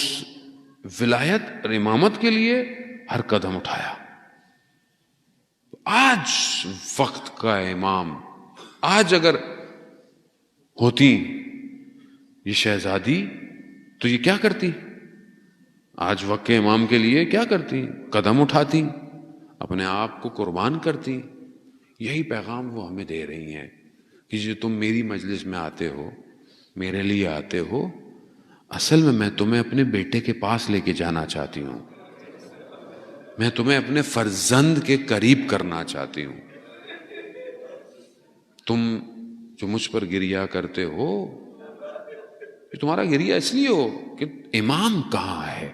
ولایت اور امامت کے لیے ہر قدم اٹھایا. آج وقت کا امام، آج اگر ہوتی یہ شہزادی تو یہ کیا کرتی؟ آج وقت کے امام کے لیے کیا کرتی؟ قدم اٹھاتی، اپنے آپ کو قربان کرتی. یہی پیغام وہ ہمیں دے رہی ہیں کہ جو تم میری مجلس میں آتے ہو، میرے لیے آتے ہو، اصل میں تمہیں اپنے بیٹے کے پاس لے کے جانا چاہتی ہوں، میں تمہیں اپنے فرزند کے قریب کرنا چاہتی ہوں. تم جو مجھ پر گریا کرتے ہو، تمہارا گریا اس لیے ہو کہ امام کہاں ہے.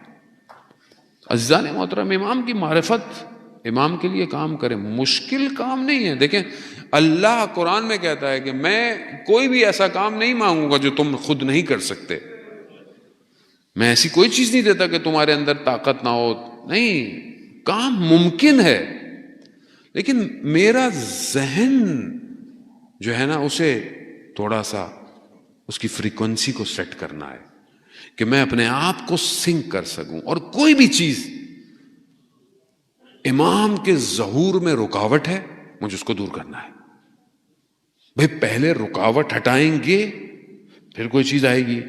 عزیزان محترم، امام کی معرفت، امام کے لیے کام کریں. مشکل کام نہیں ہے. دیکھیں اللہ قرآن میں کہتا ہے کہ میں کوئی بھی ایسا کام نہیں مانگوں گا جو تم خود نہیں کر سکتے. میں ایسی کوئی چیز نہیں دیتا کہ تمہارے اندر طاقت نہ ہو. نہیں، کام ممکن ہے، لیکن میرا ذہن جو ہے نا اسے تھوڑا سا اس کی فریکوینسی کو سیٹ کرنا ہے کہ میں اپنے آپ کو سنک کر سکوں. اور کوئی بھی چیز امام کے ظہور میں رکاوٹ ہے، مجھے اس کو دور کرنا ہے. بھئی پہلے رکاوٹ ہٹائیں گے پھر کوئی چیز آئے گی.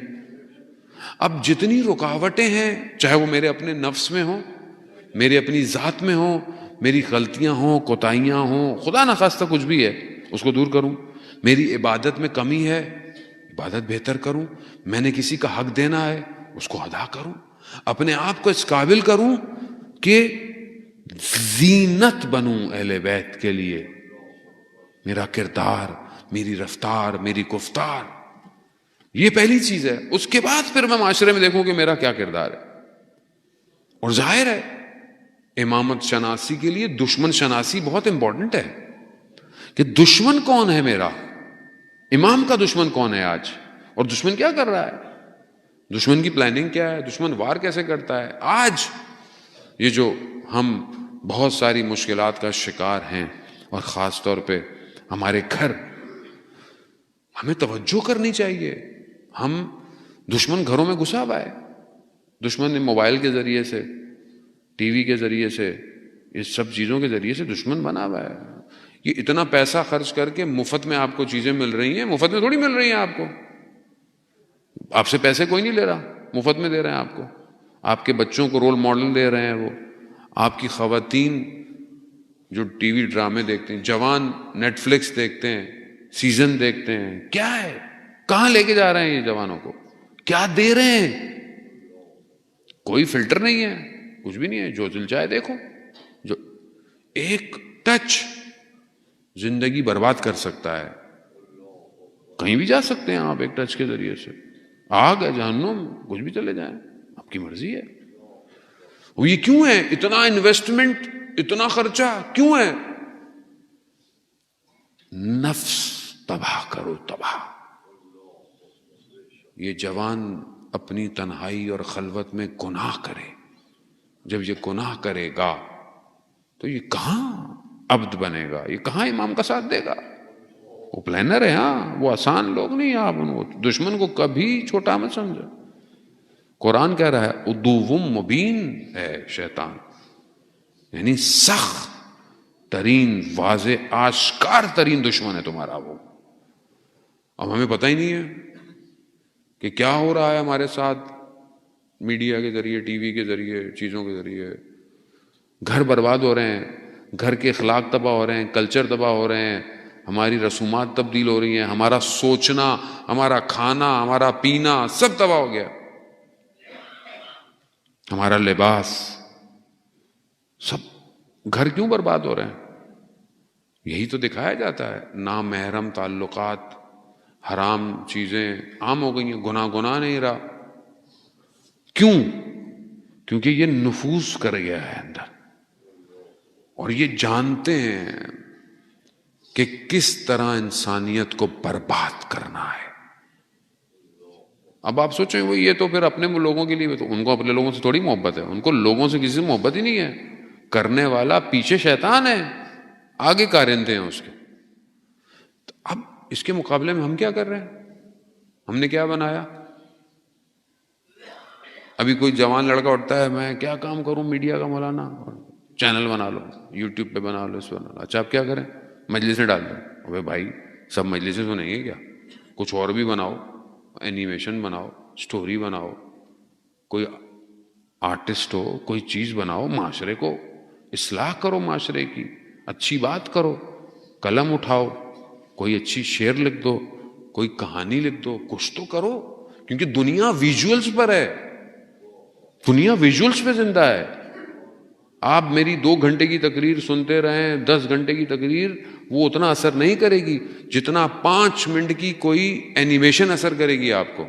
اب جتنی رکاوٹیں ہیں، چاہے وہ میرے اپنے نفس میں ہوں، میرے اپنی ذات میں ہوں، میری غلطیاں ہوں، کوتاہیاں ہوں، خدا نخواستہ کچھ بھی ہے، اس کو دور کروں. میری عبادت میں کمی ہے، عبادت بہتر کروں. میں نے کسی کا حق دینا ہے، اس کو ادا کروں. اپنے آپ کو اس قابل کروں کہ زینت بنوں اہل بیت کے لیے. میرا کردار، میری رفتار، میری گفتار، یہ پہلی چیز ہے. اس کے بعد پھر میں معاشرے میں دیکھوں کہ میرا کیا کردار ہے. اور ظاہر ہے امامت شناسی کے لیے دشمن شناسی بہت امپورٹنٹ ہے کہ دشمن کون ہے میرا، امام کا دشمن کون ہے آج، اور دشمن کیا کر رہا ہے، دشمن کی پلاننگ کیا ہے، دشمن وار کیسے کرتا ہے. آج یہ جو ہم بہت ساری مشکلات کا شکار ہیں، اور خاص طور پہ ہمارے گھر، ہمیں توجہ کرنی چاہیے. ہم دشمن گھروں میں گھسا ہوا ہے. دشمن نے موبائل کے ذریعے سے، ٹی وی کے ذریعے سے، اس سب چیزوں کے ذریعے سے دشمن بنا ہوا ہے. یہ اتنا پیسہ خرچ کر کے مفت میں آپ کو چیزیں مل رہی ہیں، مفت میں تھوڑی مل رہی ہیں آپ کو. آپ سے پیسے کوئی نہیں لے رہا، مفت میں دے رہے ہیں آپ کو. آپ کے بچوں کو رول ماڈل دے رہے ہیں وہ. آپ کی خواتین جو ٹی وی ڈرامے دیکھتے ہیں، جوان نیٹ فلکس دیکھتے ہیں، سیزن دیکھتے ہیں، کیا ہے، کہاں لے کے جا رہے ہیں یہ جوانوں کو، کیا دے رہے ہیں. کوئی فلٹر نہیں ہے، کچھ بھی نہیں ہے، جو دل چاہے دیکھو. جو ایک ٹچ زندگی برباد کر سکتا ہے. کہیں بھی جا سکتے ہیں آپ ایک ٹچ کے ذریعے سے. آگ ہے، جہنم، کچھ بھی چلے جائیں، آپ کی مرضی ہے. وہ یہ کیوں ہے اتنا انویسٹمنٹ، اتنا خرچہ کیوں ہے؟ نفس تباہ کرو، تباہ. یہ جوان اپنی تنہائی اور خلوت میں گناہ کرے. جب یہ گناہ کرے گا تو یہ کہاں عبد بنے گا، یہ کہاں امام کا ساتھ دے گا؟ وہ پلانر ہے، ہاں، وہ آسان لوگ نہیں. آپ ان کو، دشمن کو کبھی چھوٹا مت سمجھو. قرآن کہہ رہا ہے عدو مبین ہے شیطان، یعنی سخت ترین، واضح، آشکار ترین دشمن ہے تمہارا وہ. اب ہمیں پتہ ہی نہیں ہے کہ کیا ہو رہا ہے ہمارے ساتھ، میڈیا کے ذریعے، ٹی وی کے ذریعے، چیزوں کے ذریعے. گھر برباد ہو رہے ہیں، گھر کے اخلاق تباہ ہو رہے ہیں، کلچر تباہ ہو رہے ہیں، ہماری رسومات تبدیل ہو رہی ہیں، ہمارا سوچنا، ہمارا کھانا، ہمارا پینا سب تباہ ہو گیا، ہمارا لباس سب. گھر کیوں برباد ہو رہے ہیں؟ یہی تو دکھایا جاتا ہے. نامحرم تعلقات، حرام چیزیں عام ہو گئی ہیں، گناہ نہیں رہا. کیوں؟ کیونکہ یہ نفوذ کر گیا ہے اندر، اور یہ جانتے ہیں کہ کس طرح انسانیت کو برباد کرنا ہے. اب آپ سوچیں، وہ یہ تو پھر اپنے لوگوں کے لیے، تو ان کو اپنے لوگوں سے تھوڑی محبت ہے، ان کو لوگوں سے کسی سے محبت ہی نہیں ہے. کرنے والا پیچھے شیطان ہے، آگے کارندے ہیں اس کے. اب اس کے مقابلے میں ہم کیا کر رہے ہیں؟ ہم نے کیا بنایا؟ ابھی کوئی جوان لڑکا اٹھتا ہے، میں کیا کام کروں میڈیا کا مولانا، چینل بنا لو، یوٹیوب پہ بنا لو، اس پہ بنا لو. اچھا آپ کیا کریں؟ مجلسیں ڈال دو. ابے بھائی، سب مجلسیں تو نہیں ہے کیا؟ کچھ اور بھی بناؤ، اینیمیشن بناؤ، سٹوری بناؤ، کوئی آرٹسٹ ہو، کوئی چیز بناؤ، معاشرے کو اصلاح کرو، معاشرے کی اچھی بات کرو. قلم اٹھاؤ، کوئی اچھی شعر لکھ دو، کوئی کہانی لکھ دو، کچھ تو کرو. کیونکہ دنیا ویژولز پر ہے، دنیا ویژولز پہ زندہ ہے. آپ میری 2 گھنٹے کی تقریر سنتے رہیں، 10 گھنٹے کی تقریر، وہ اتنا اثر نہیں کرے گی جتنا 5 منٹ کی کوئی اینیمیشن اثر کرے گی آپ کو.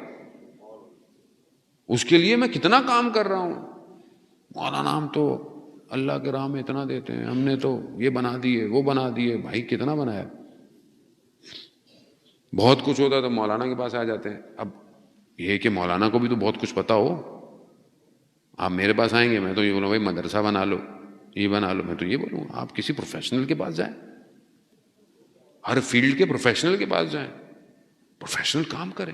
اس کے لیے میں کتنا کام کر رہا ہوں. مولانا ہم تو اللہ کے راہ میں اتنا دیتے ہیں، ہم نے تو یہ بنا دیے، وہ بنا دیے. بھائی کتنا بنایا؟ بہت کچھ ہوتا تو مولانا کے پاس آ جاتے ہیں. اب یہ کہ مولانا کو بھی تو بہت کچھ پتا ہو. آپ میرے پاس آئیں گے، میں تو یہ بولوں بھائی مدرسہ بنا لو، یہ بنا لو. میں تو یہ بولوں آپ کسی پروفیشنل کے پاس جائیں، ہر فیلڈ کے پروفیشنل کے پاس جائیں، پروفیشنل کام کریں.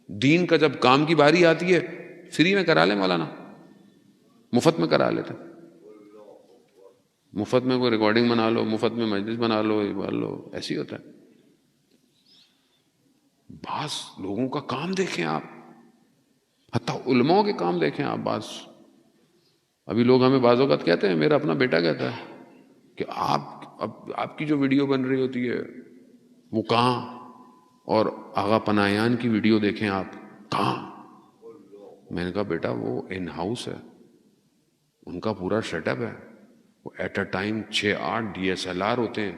دین کا جب کام کی باری آتی ہے، فری میں کرا لیں مولانا، مفت میں کرا لیتے. مفت میں کوئی ریکارڈنگ بنا لو، مفت میں مجلس بنا لو، یہ بنا لو. ایسے ہی ہوتا ہے. بعض لوگوں کا کام دیکھیں آپ، حتیٰ علماء کے کام دیکھیں آپ. بعض ابھی لوگ ہمیں بعض اوقات کہتے ہیں، میرا اپنا بیٹا کہتا ہے کہ آپ کی جو ویڈیو بن رہی ہوتی ہے وہ کہاں، اور آغا پناہیان کی ویڈیو دیکھیں آپ کہاں. میں نے کہا بیٹا وہ ان ہاؤس ہے، ان کا پورا سیٹ اپ ہے. وہ ایٹ اے ٹائم 6-8 DSLR ہوتے ہیں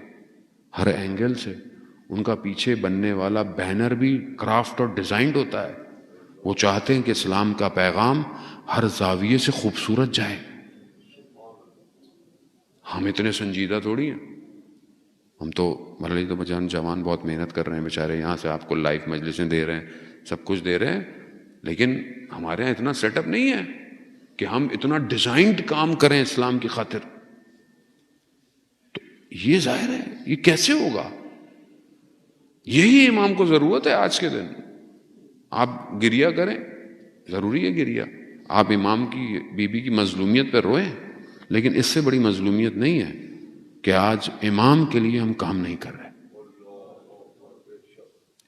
ہر اینگل سے. ان کا پیچھے بننے والا بینر بھی کرافٹ اور ڈیزائنڈ ہوتا ہے. وہ چاہتے ہیں کہ اسلام کا پیغام ہر زاویے سے خوبصورت جائے. ہم اتنے سنجیدہ تھوڑی ہیں. ہم تو ملالہ تو بجان جوان بہت محنت کر رہے ہیں بیچارے، یہاں سے آپ کو لائف مجلسیں دے رہے ہیں، سب کچھ دے رہے ہیں، لیکن ہمارے یہاں اتنا سیٹ اپ نہیں ہے کہ ہم اتنا ڈیزائنڈ کام کریں اسلام کی خاطر. تو یہ ظاہر ہے یہ کیسے ہوگا؟ یہی امام کو ضرورت ہے آج کے دن. آپ گریہ کریں، ضروری ہے گریہ. آپ امام کی بیوی کی مظلومیت پہ روئیں، لیکن اس سے بڑی مظلومیت نہیں ہے کہ آج امام کے لیے ہم کام نہیں کر رہے.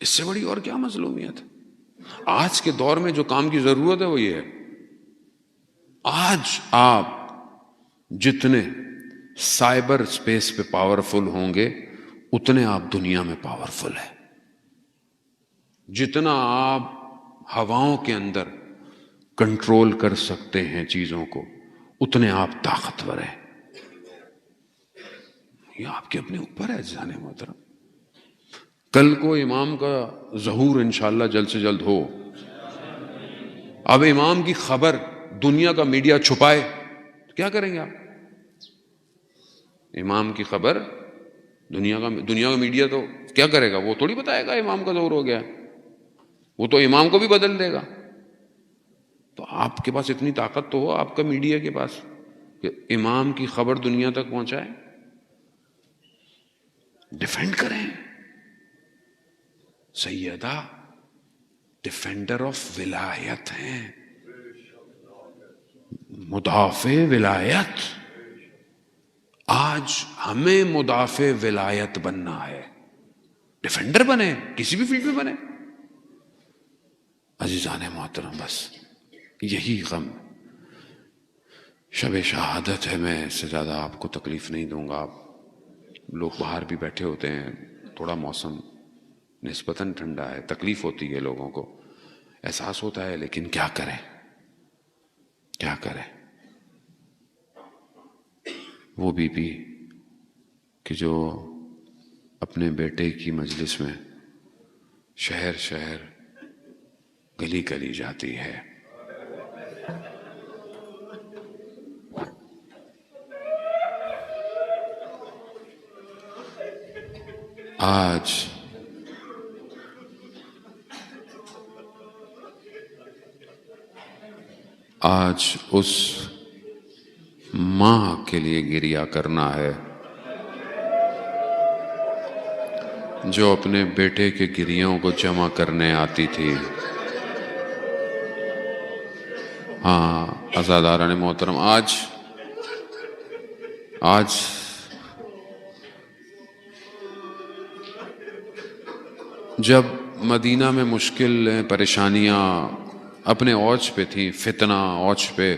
اس سے بڑی اور کیا مظلومیت ہے؟ آج کے دور میں جو کام کی ضرورت ہے وہ یہ ہے. آج آپ جتنے سائبر سپیس پہ پاورفل ہوں گے اتنے آپ دنیا میں پاورفل ہیں. جتنا آپ ہواؤں کے اندر کنٹرول کر سکتے ہیں چیزوں کو اتنے آپ طاقتور ہیں. یہ آپ کے اپنے اوپر ہے عزیزان محترم. کل کو امام کا ظہور انشاءاللہ جلد سے جلد ہو. اب امام کی خبر دنیا کا میڈیا چھپائے تو کیا کریں گے آپ؟ امام کی خبر دنیا کا میڈیا تو کیا کرے گا؟ وہ تھوڑی بتائے گا امام کا ظہور ہو گیا. وہ تو امام کو بھی بدل دے گا. تو آپ کے پاس اتنی طاقت تو ہو آپ کا میڈیا کے پاس کہ امام کی خبر دنیا تک پہنچائے. ڈیفینڈ کریں. سیدہ ڈیفینڈر آف ولایت ہیں، مدافع ولایت. آج ہمیں مدافع ولایت بننا ہے. ڈیفینڈر بنے، کسی بھی فیلڈ میں بنے. عزیزان محترم بس یہی غم شب شہادت ہے. میں اس سے زیادہ آپ کو تکلیف نہیں دوں گا. آپ لوگ باہر بھی بیٹھے ہوتے ہیں، تھوڑا موسم نسبتاً ٹھنڈا ہے، تکلیف ہوتی ہے، لوگوں کو احساس ہوتا ہے، لیکن کیا کریں کیا کریں. وہ بی بی کہ جو اپنے بیٹے کی مجلس میں شہر شہر گلی گلی جاتی ہے. آج اس ماں کے لیے گریہ کرنا ہے جو اپنے بیٹے کے گریوں کو جمع کرنے آتی تھی. ہاں عزاداران محترم، آج جب مدینہ میں مشکل پریشانیاں اپنے اوج پہ تھیں، فتنہ اوج پہ،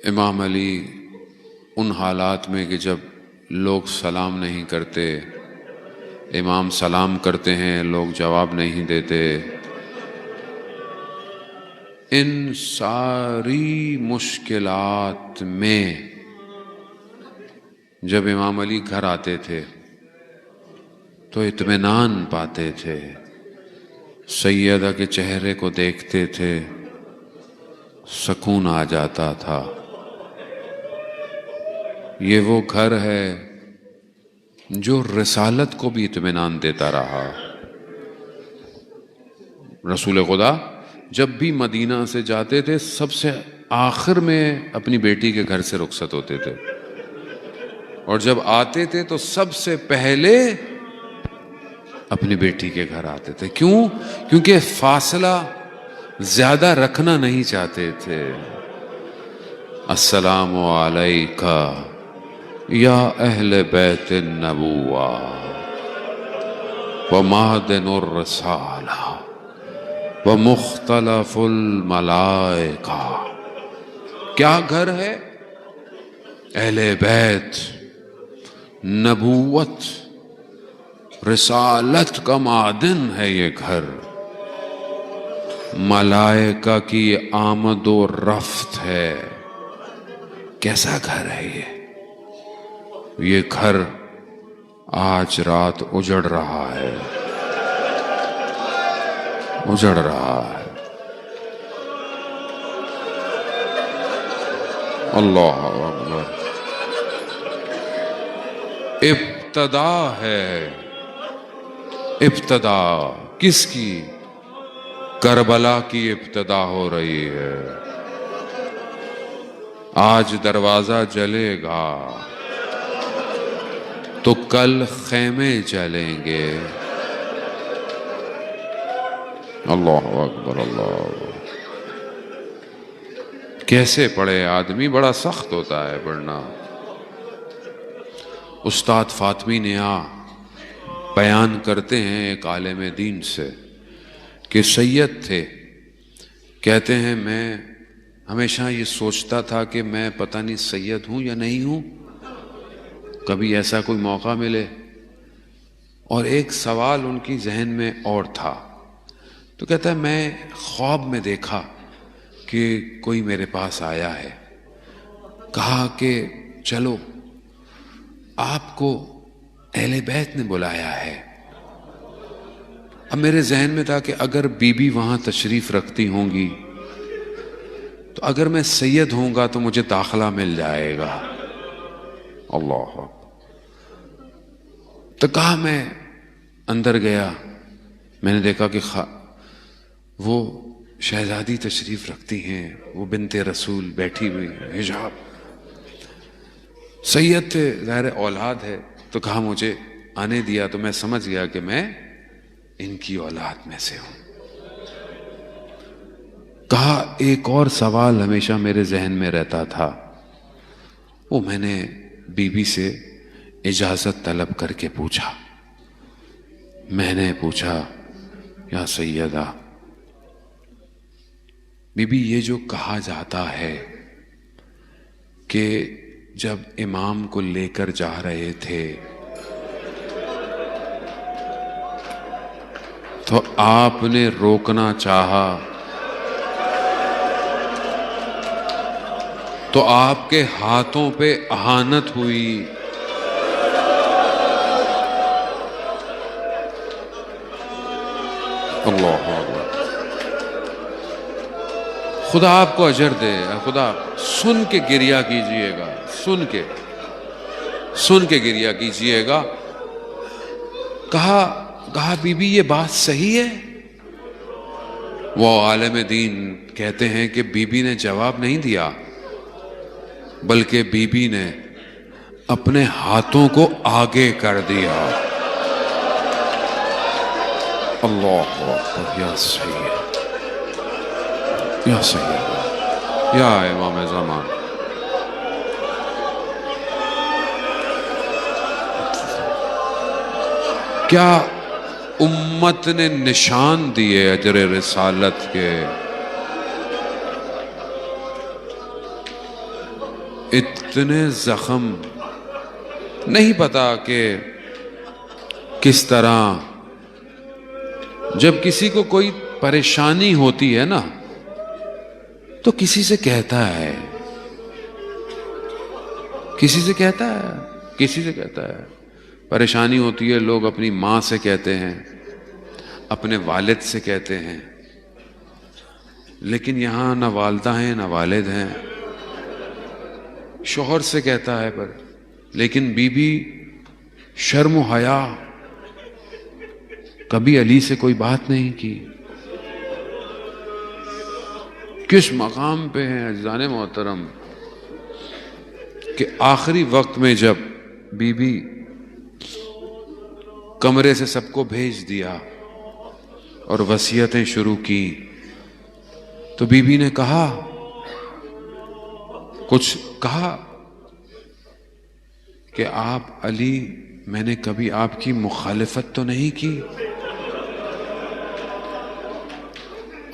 امام علی ان حالات میں کہ جب لوگ سلام نہیں کرتے، امام سلام کرتے ہیں لوگ جواب نہیں دیتے، ان ساری مشکلات میں جب امام علی گھر آتے تھے تو اطمینان پاتے تھے. سیدہ کے چہرے کو دیکھتے تھے، سکون آ جاتا تھا. یہ وہ گھر ہے جو رسالت کو بھی اطمینان دیتا رہا. رسول خدا جب بھی مدینہ سے جاتے تھے سب سے آخر میں اپنی بیٹی کے گھر سے رخصت ہوتے تھے، اور جب آتے تھے تو سب سے پہلے اپنی بیٹی کے گھر آتے تھے. کیوں؟ کیونکہ فاصلہ زیادہ رکھنا نہیں چاہتے تھے. السلام علیکہ یا اہل بیت النبوہ ومعدن الرسالہ ومختلف الملائکہ. کیا گھر ہے؟ اہل بیت، نبوت، رسالت کا معدن ہے یہ گھر. ملائکہ کی آمد و رفت ہے. کیسا گھر ہے یہ گھر آج رات اجڑ رہا ہے، اجڑ رہا ہے. اللہ اکبر. ابتدا ہے، ابتدا کس کی؟ کربلا کی ابتدا ہو رہی ہے. آج دروازہ جلے گا تو کل خیمے جلیں گے. اللہ اکبر. اللہ کیسے پڑھے آدمی؟ بڑا سخت ہوتا ہے پڑھنا. استاد فاطمی نیا بیان کرتے ہیں ایک عالم دین سے کہ سید تھے، کہتے ہیں میں ہمیشہ یہ سوچتا تھا کہ میں پتہ نہیں سید ہوں یا نہیں ہوں، کبھی ایسا کوئی موقع ملے. اور ایک سوال ان کی ذہن میں اور تھا، تو کہتا ہے میں خواب میں دیکھا کہ کوئی میرے پاس آیا ہے، کہا کہ چلو آپ کو اہل بیت نے بلایا ہے. اب میرے ذہن میں تھا کہ اگر بی بی وہاں تشریف رکھتی ہوں گی تو اگر میں سید ہوں گا تو مجھے داخلہ مل جائے گا. اللہ. تو کہا میں اندر گیا, میں نے دیکھا کہ وہ شہزادی تشریف رکھتی ہیں, وہ بنت رسول بیٹھی ہوئی حجاب. سید تھے, ظاہر اولاد ہے, تو کہا مجھے آنے دیا. تو میں سمجھ گیا کہ میں ان کی اولاد میں سے ہوں. کہا ایک اور سوال ہمیشہ میرے ذہن میں رہتا تھا, وہ میں نے بی بی سے اجازت طلب کر کے پوچھا. میں نے پوچھا یا سیدہ بی بی, یہ جو کہا جاتا ہے کہ جب امام کو لے کر جا رہے تھے تو آپ نے روکنا چاہا تو آپ کے ہاتھوں پہ اہانت ہوئی, اللہ خدا آپ کو اجر دے, خدا سن کے گریہ کیجئے گا, سن کے گریہ کیجئے گا. کہا بی بی یہ بات صحیح ہے؟ وہ عالم دین کہتے ہیں کہ بی بی نے جواب نہیں دیا, بلکہ بی بی نے اپنے ہاتھوں کو آگے کر دیا. اللہ اکبر, یا سید, یا سید, یا امام زمان. کیا امت نے نشان دیے اجر رسالت کے. اتنے زخم, نہیں پتا کہ کس طرح جب کسی کو کوئی پریشانی ہوتی ہے نا تو کسی سے کہتا ہے, پریشانی ہوتی ہے, لوگ اپنی ماں سے کہتے ہیں, اپنے والد سے کہتے ہیں, لیکن یہاں نہ والدہ ہیں نہ والد ہیں. شوہر سے کہتا ہے پر, لیکن بی بی شرم و حیا کبھی علی سے کوئی بات نہیں کی. کس مقام پہ ہیں عزیزان محترم کہ آخری وقت میں جب بی بی کمرے سے سب کو بھیج دیا اور وصیتیں شروع کی تو بی بی نے کچھ کہا کہ آپ علی, میں نے کبھی آپ کی مخالفت تو نہیں کی.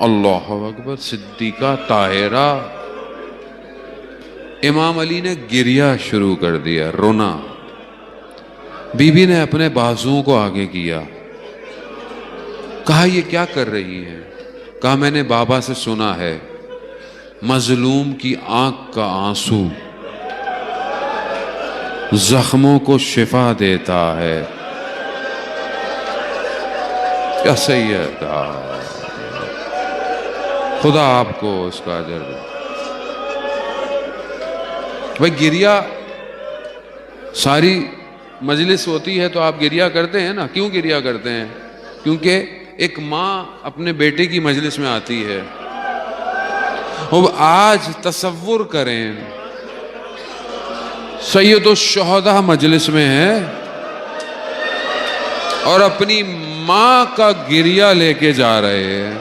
اللہ اکبر, صدیقہ طاہرہ. امام علی نے گریہ شروع کر دیا, رونا. بی بی نے اپنے بازوؤں کو آگے کیا. کہا یہ کیا کر رہی ہیں؟ کہا میں نے بابا سے سنا ہے مظلوم کی آنکھ کا آنسو زخموں کو شفا دیتا ہے. کیا سید, خدا آپ کو اس کا اجر دے. بھائی گریہ ساری مجلس ہوتی ہے تو آپ گریہ کرتے ہیں نا. کیوں گریہ کرتے ہیں؟ کیونکہ ایک ماں اپنے بیٹے کی مجلس میں آتی ہے. اب آج تصور کریں سید الشہداء مجلس میں ہے اور اپنی ماں کا گریہ لے کے جا رہے ہیں.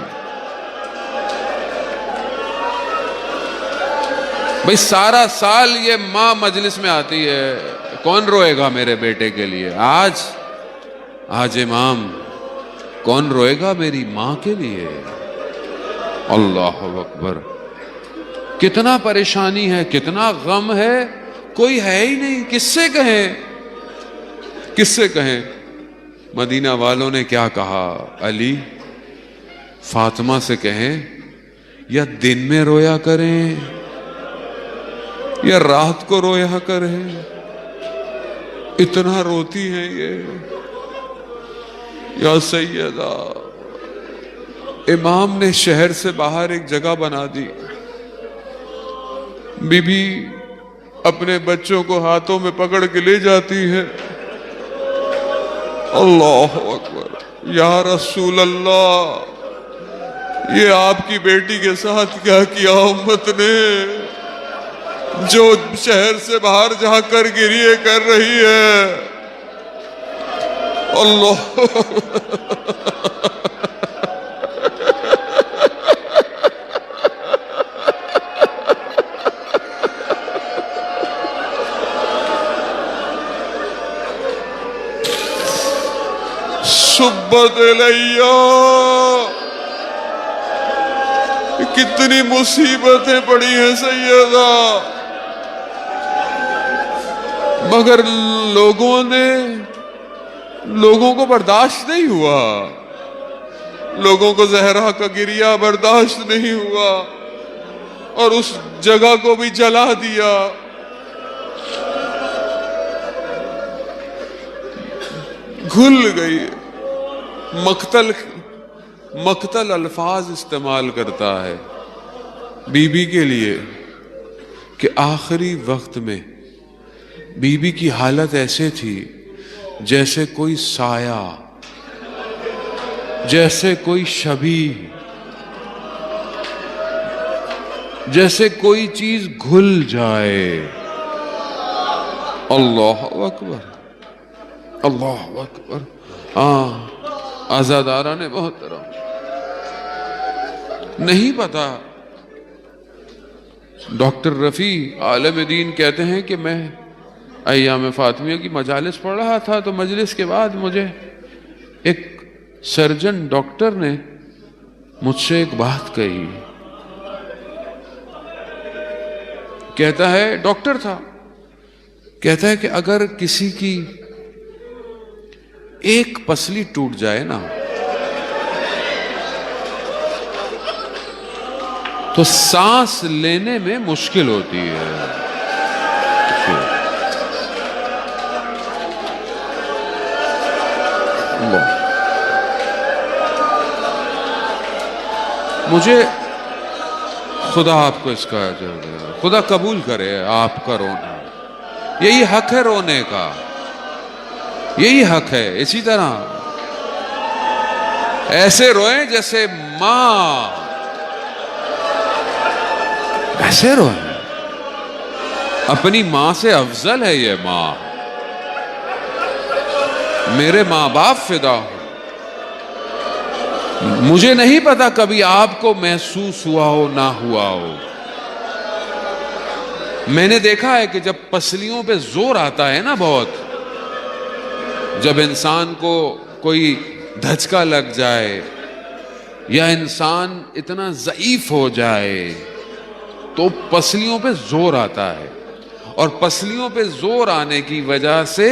بھئی سارا سال یہ ماں مجلس میں آتی ہے, کون روئے گا میرے بیٹے کے لیے؟ آج امام کون روئے گا میری ماں کے لیے؟ اللہ اکبر. کتنا پریشانی ہے, کتنا غم ہے, کوئی ہے ہی نہیں. کس سے کہیں؟ مدینہ والوں نے کیا کہا, علی فاطمہ سے کہیں یا دن میں رویا کریں یا رات کو رویا کرے، اتنا روتی ہیں یہ۔ یا سیدہ، امام نے شہر سے باہر ایک جگہ بنا دی، بی بی اپنے بچوں کو ہاتھوں میں پکڑ کے لے جاتی ہے۔ اللہ اکبر، یا رسول اللہ، یہ آپ کی بیٹی کے ساتھ کیا کیا امت نے، جو شہر سے باہر جا کر گریے کر رہی ہے۔ اللہ سبت الیہ، کتنی مصیبتیں پڑی ہیں سیدہ، مگر لوگوں کو برداشت نہیں ہوا، لوگوں کو زہرا کا گریہ برداشت نہیں ہوا، اور اس جگہ کو بھی جلا دیا۔ گھل گئی۔ مقتل الفاظ استعمال کرتا ہے بی بی کے لیے کہ آخری وقت میں بی بی کی حالت ایسے تھی جیسے کوئی سایہ، جیسے کوئی شبیہ، جیسے کوئی چیز گھل جائے۔ اللہ اکبر، اللہ اکبر۔ آزادارہ نے محترم، نہیں پتا، ڈاکٹر رفیع عالم دین کہتے ہیں کہ میں ایام فاطمیہ کی مجالس پڑھ رہا تھا تو مجلس کے بعد مجھے ایک سرجن ڈاکٹر نے مجھ سے ایک بات کہی۔ کہتا ہے، ڈاکٹر تھا، کہتا ہے کہ اگر کسی کی ایک پسلی ٹوٹ جائے نا تو سانس لینے میں مشکل ہوتی ہے۔ مجھے خدا آپ کو اس کا اجر دے، خدا قبول کرے آپ کا رونا، یہی حق ہے رونے کا، یہی حق ہے۔ اسی طرح ایسے روئیں جیسے ماں، ایسے روئیں، اپنی ماں سے افضل ہے یہ ماں۔ میرے ماں باپ فدا ہو، مجھے نہیں پتا کبھی آپ کو محسوس ہوا ہو نہ ہوا ہو۔ میں نے دیکھا ہے کہ جب پسلیوں پہ زور آتا ہے نا بہت، جب انسان کو کوئی دھچکا لگ جائے یا انسان اتنا ضعیف ہو جائے تو پسلیوں پہ زور آتا ہے، اور پسلیوں پہ زور آنے کی وجہ سے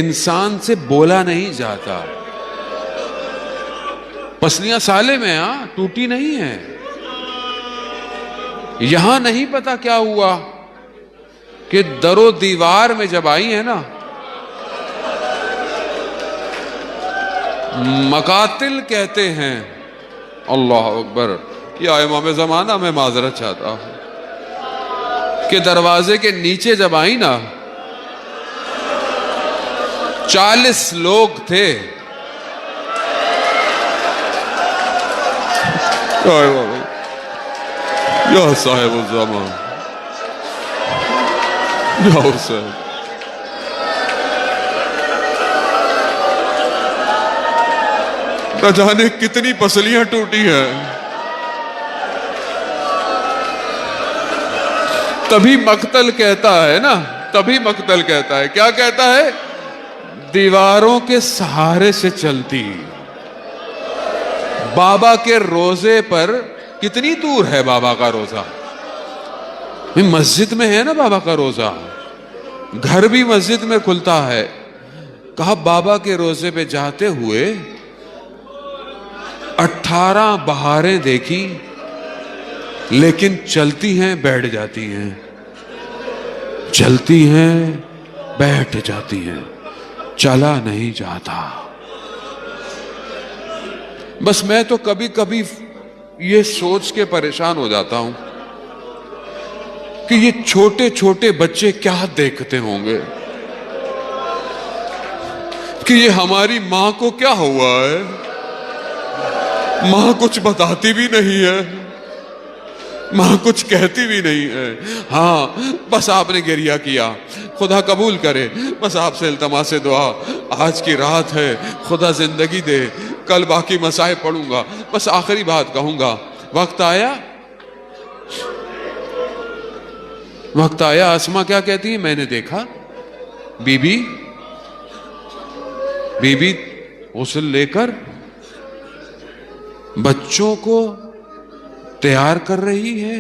انسان سے بولا نہیں جاتا۔ پسلیاں سالے میں ٹوٹی نہیں ہیں۔ یہاں نہیں پتا کیا ہوا کہ در و دیوار میں جب آئی ہیں نا، مقاتل کہتے ہیں، اللہ اکبر، یا امام زمانہ میں معذرت چاہتا ہوں کہ دروازے کے نیچے جب آئی نا 40 لوگ تھے، یا صاحب الزمان، یا حسین، نہ جانے کتنی پسلیاں ٹوٹی ہیں۔ تبھی مقتل کہتا ہے نا، تبھی مقتل کہتا ہے، کیا کہتا ہے؟ دیواروں کے سہارے سے چلتی۔ بابا کے روزے پر کتنی دور ہے بابا کا روزہ؟ مسجد میں ہے نا بابا کا روزہ، گھر بھی مسجد میں کھلتا ہے۔ کہا بابا کے روزے پہ جاتے ہوئے 18 بہاریں دیکھی، لیکن چلتی ہیں بیٹھ جاتی ہیں۔ چلتی ہیں بیٹھ جاتی ہیں، چلا نہیں جاتا۔ بس میں تو کبھی کبھی یہ سوچ کے پریشان ہو جاتا ہوں کہ یہ چھوٹے چھوٹے بچے کیا دیکھتے ہوں گے، کہ یہ ہماری ماں کو کیا ہوا ہے، ماں کچھ بتاتی بھی نہیں ہے، ماں کچھ کہتی بھی نہیں ہے۔ ہاں بس آپ نے گریہ کیا، خدا قبول کرے۔ بس آپ سے التماس دعا، آج کی رات ہے، خدا زندگی دے، کل باقی مسائب پڑھوں گا۔ بس آخری بات کہوں گا، وقت آیا اسما کیا کہتی ہے، میں نے دیکھا بی بی غسل لے کر بچوں کو تیار کر رہی ہے۔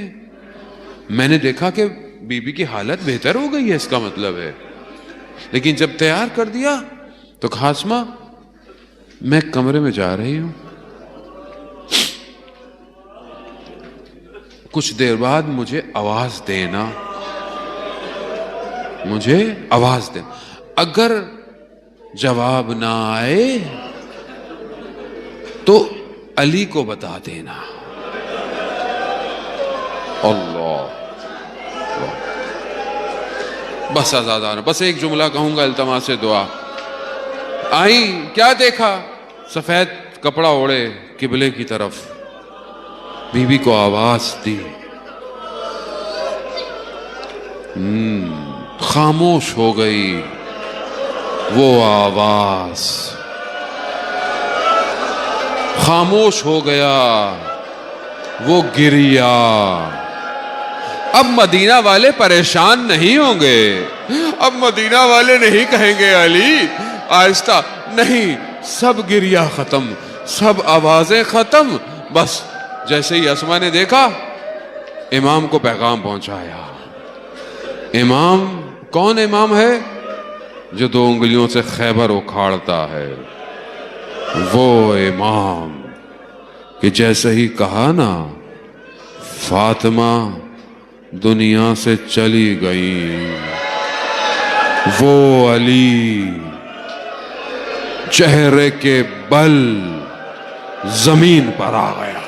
میں نے دیکھا کہ بی بی کی حالت بہتر ہو گئی ہے، اس کا مطلب ہے۔ لیکن جب تیار کر دیا تو کہا اسما میں کمرے میں جا رہی ہوں، کچھ دیر بعد مجھے آواز دینا، مجھے آواز دینا، اگر جواب نہ آئے تو علی کو بتا دینا۔ اللہ، بس آزادانہ، بس ایک جملہ کہوں گا التماس دعا۔ آئی، کیا دیکھا؟ سفید کپڑا اوڑے قبلے کی طرف، بی بی کو آواز دی، خاموش ہو گئی وہ آواز، خاموش ہو گیا وہ گریہ۔ اب مدینہ والے پریشان نہیں ہوں گے، اب مدینہ والے نہیں کہیں گے علی آہستہ، نہیں، سب گریہ ختم، سب آوازیں ختم۔ بس جیسے ہی اسما نے دیکھا، امام کو پیغام پہنچایا۔ امام کون امام ہے؟ جو 2 انگلیوں سے خیبر اکھاڑتا ہے، وہ امام کہ جیسے ہی کہا نا فاطمہ دنیا سے چلی گئی، وہ علی چہرے کے بل زمین پر آ گیا۔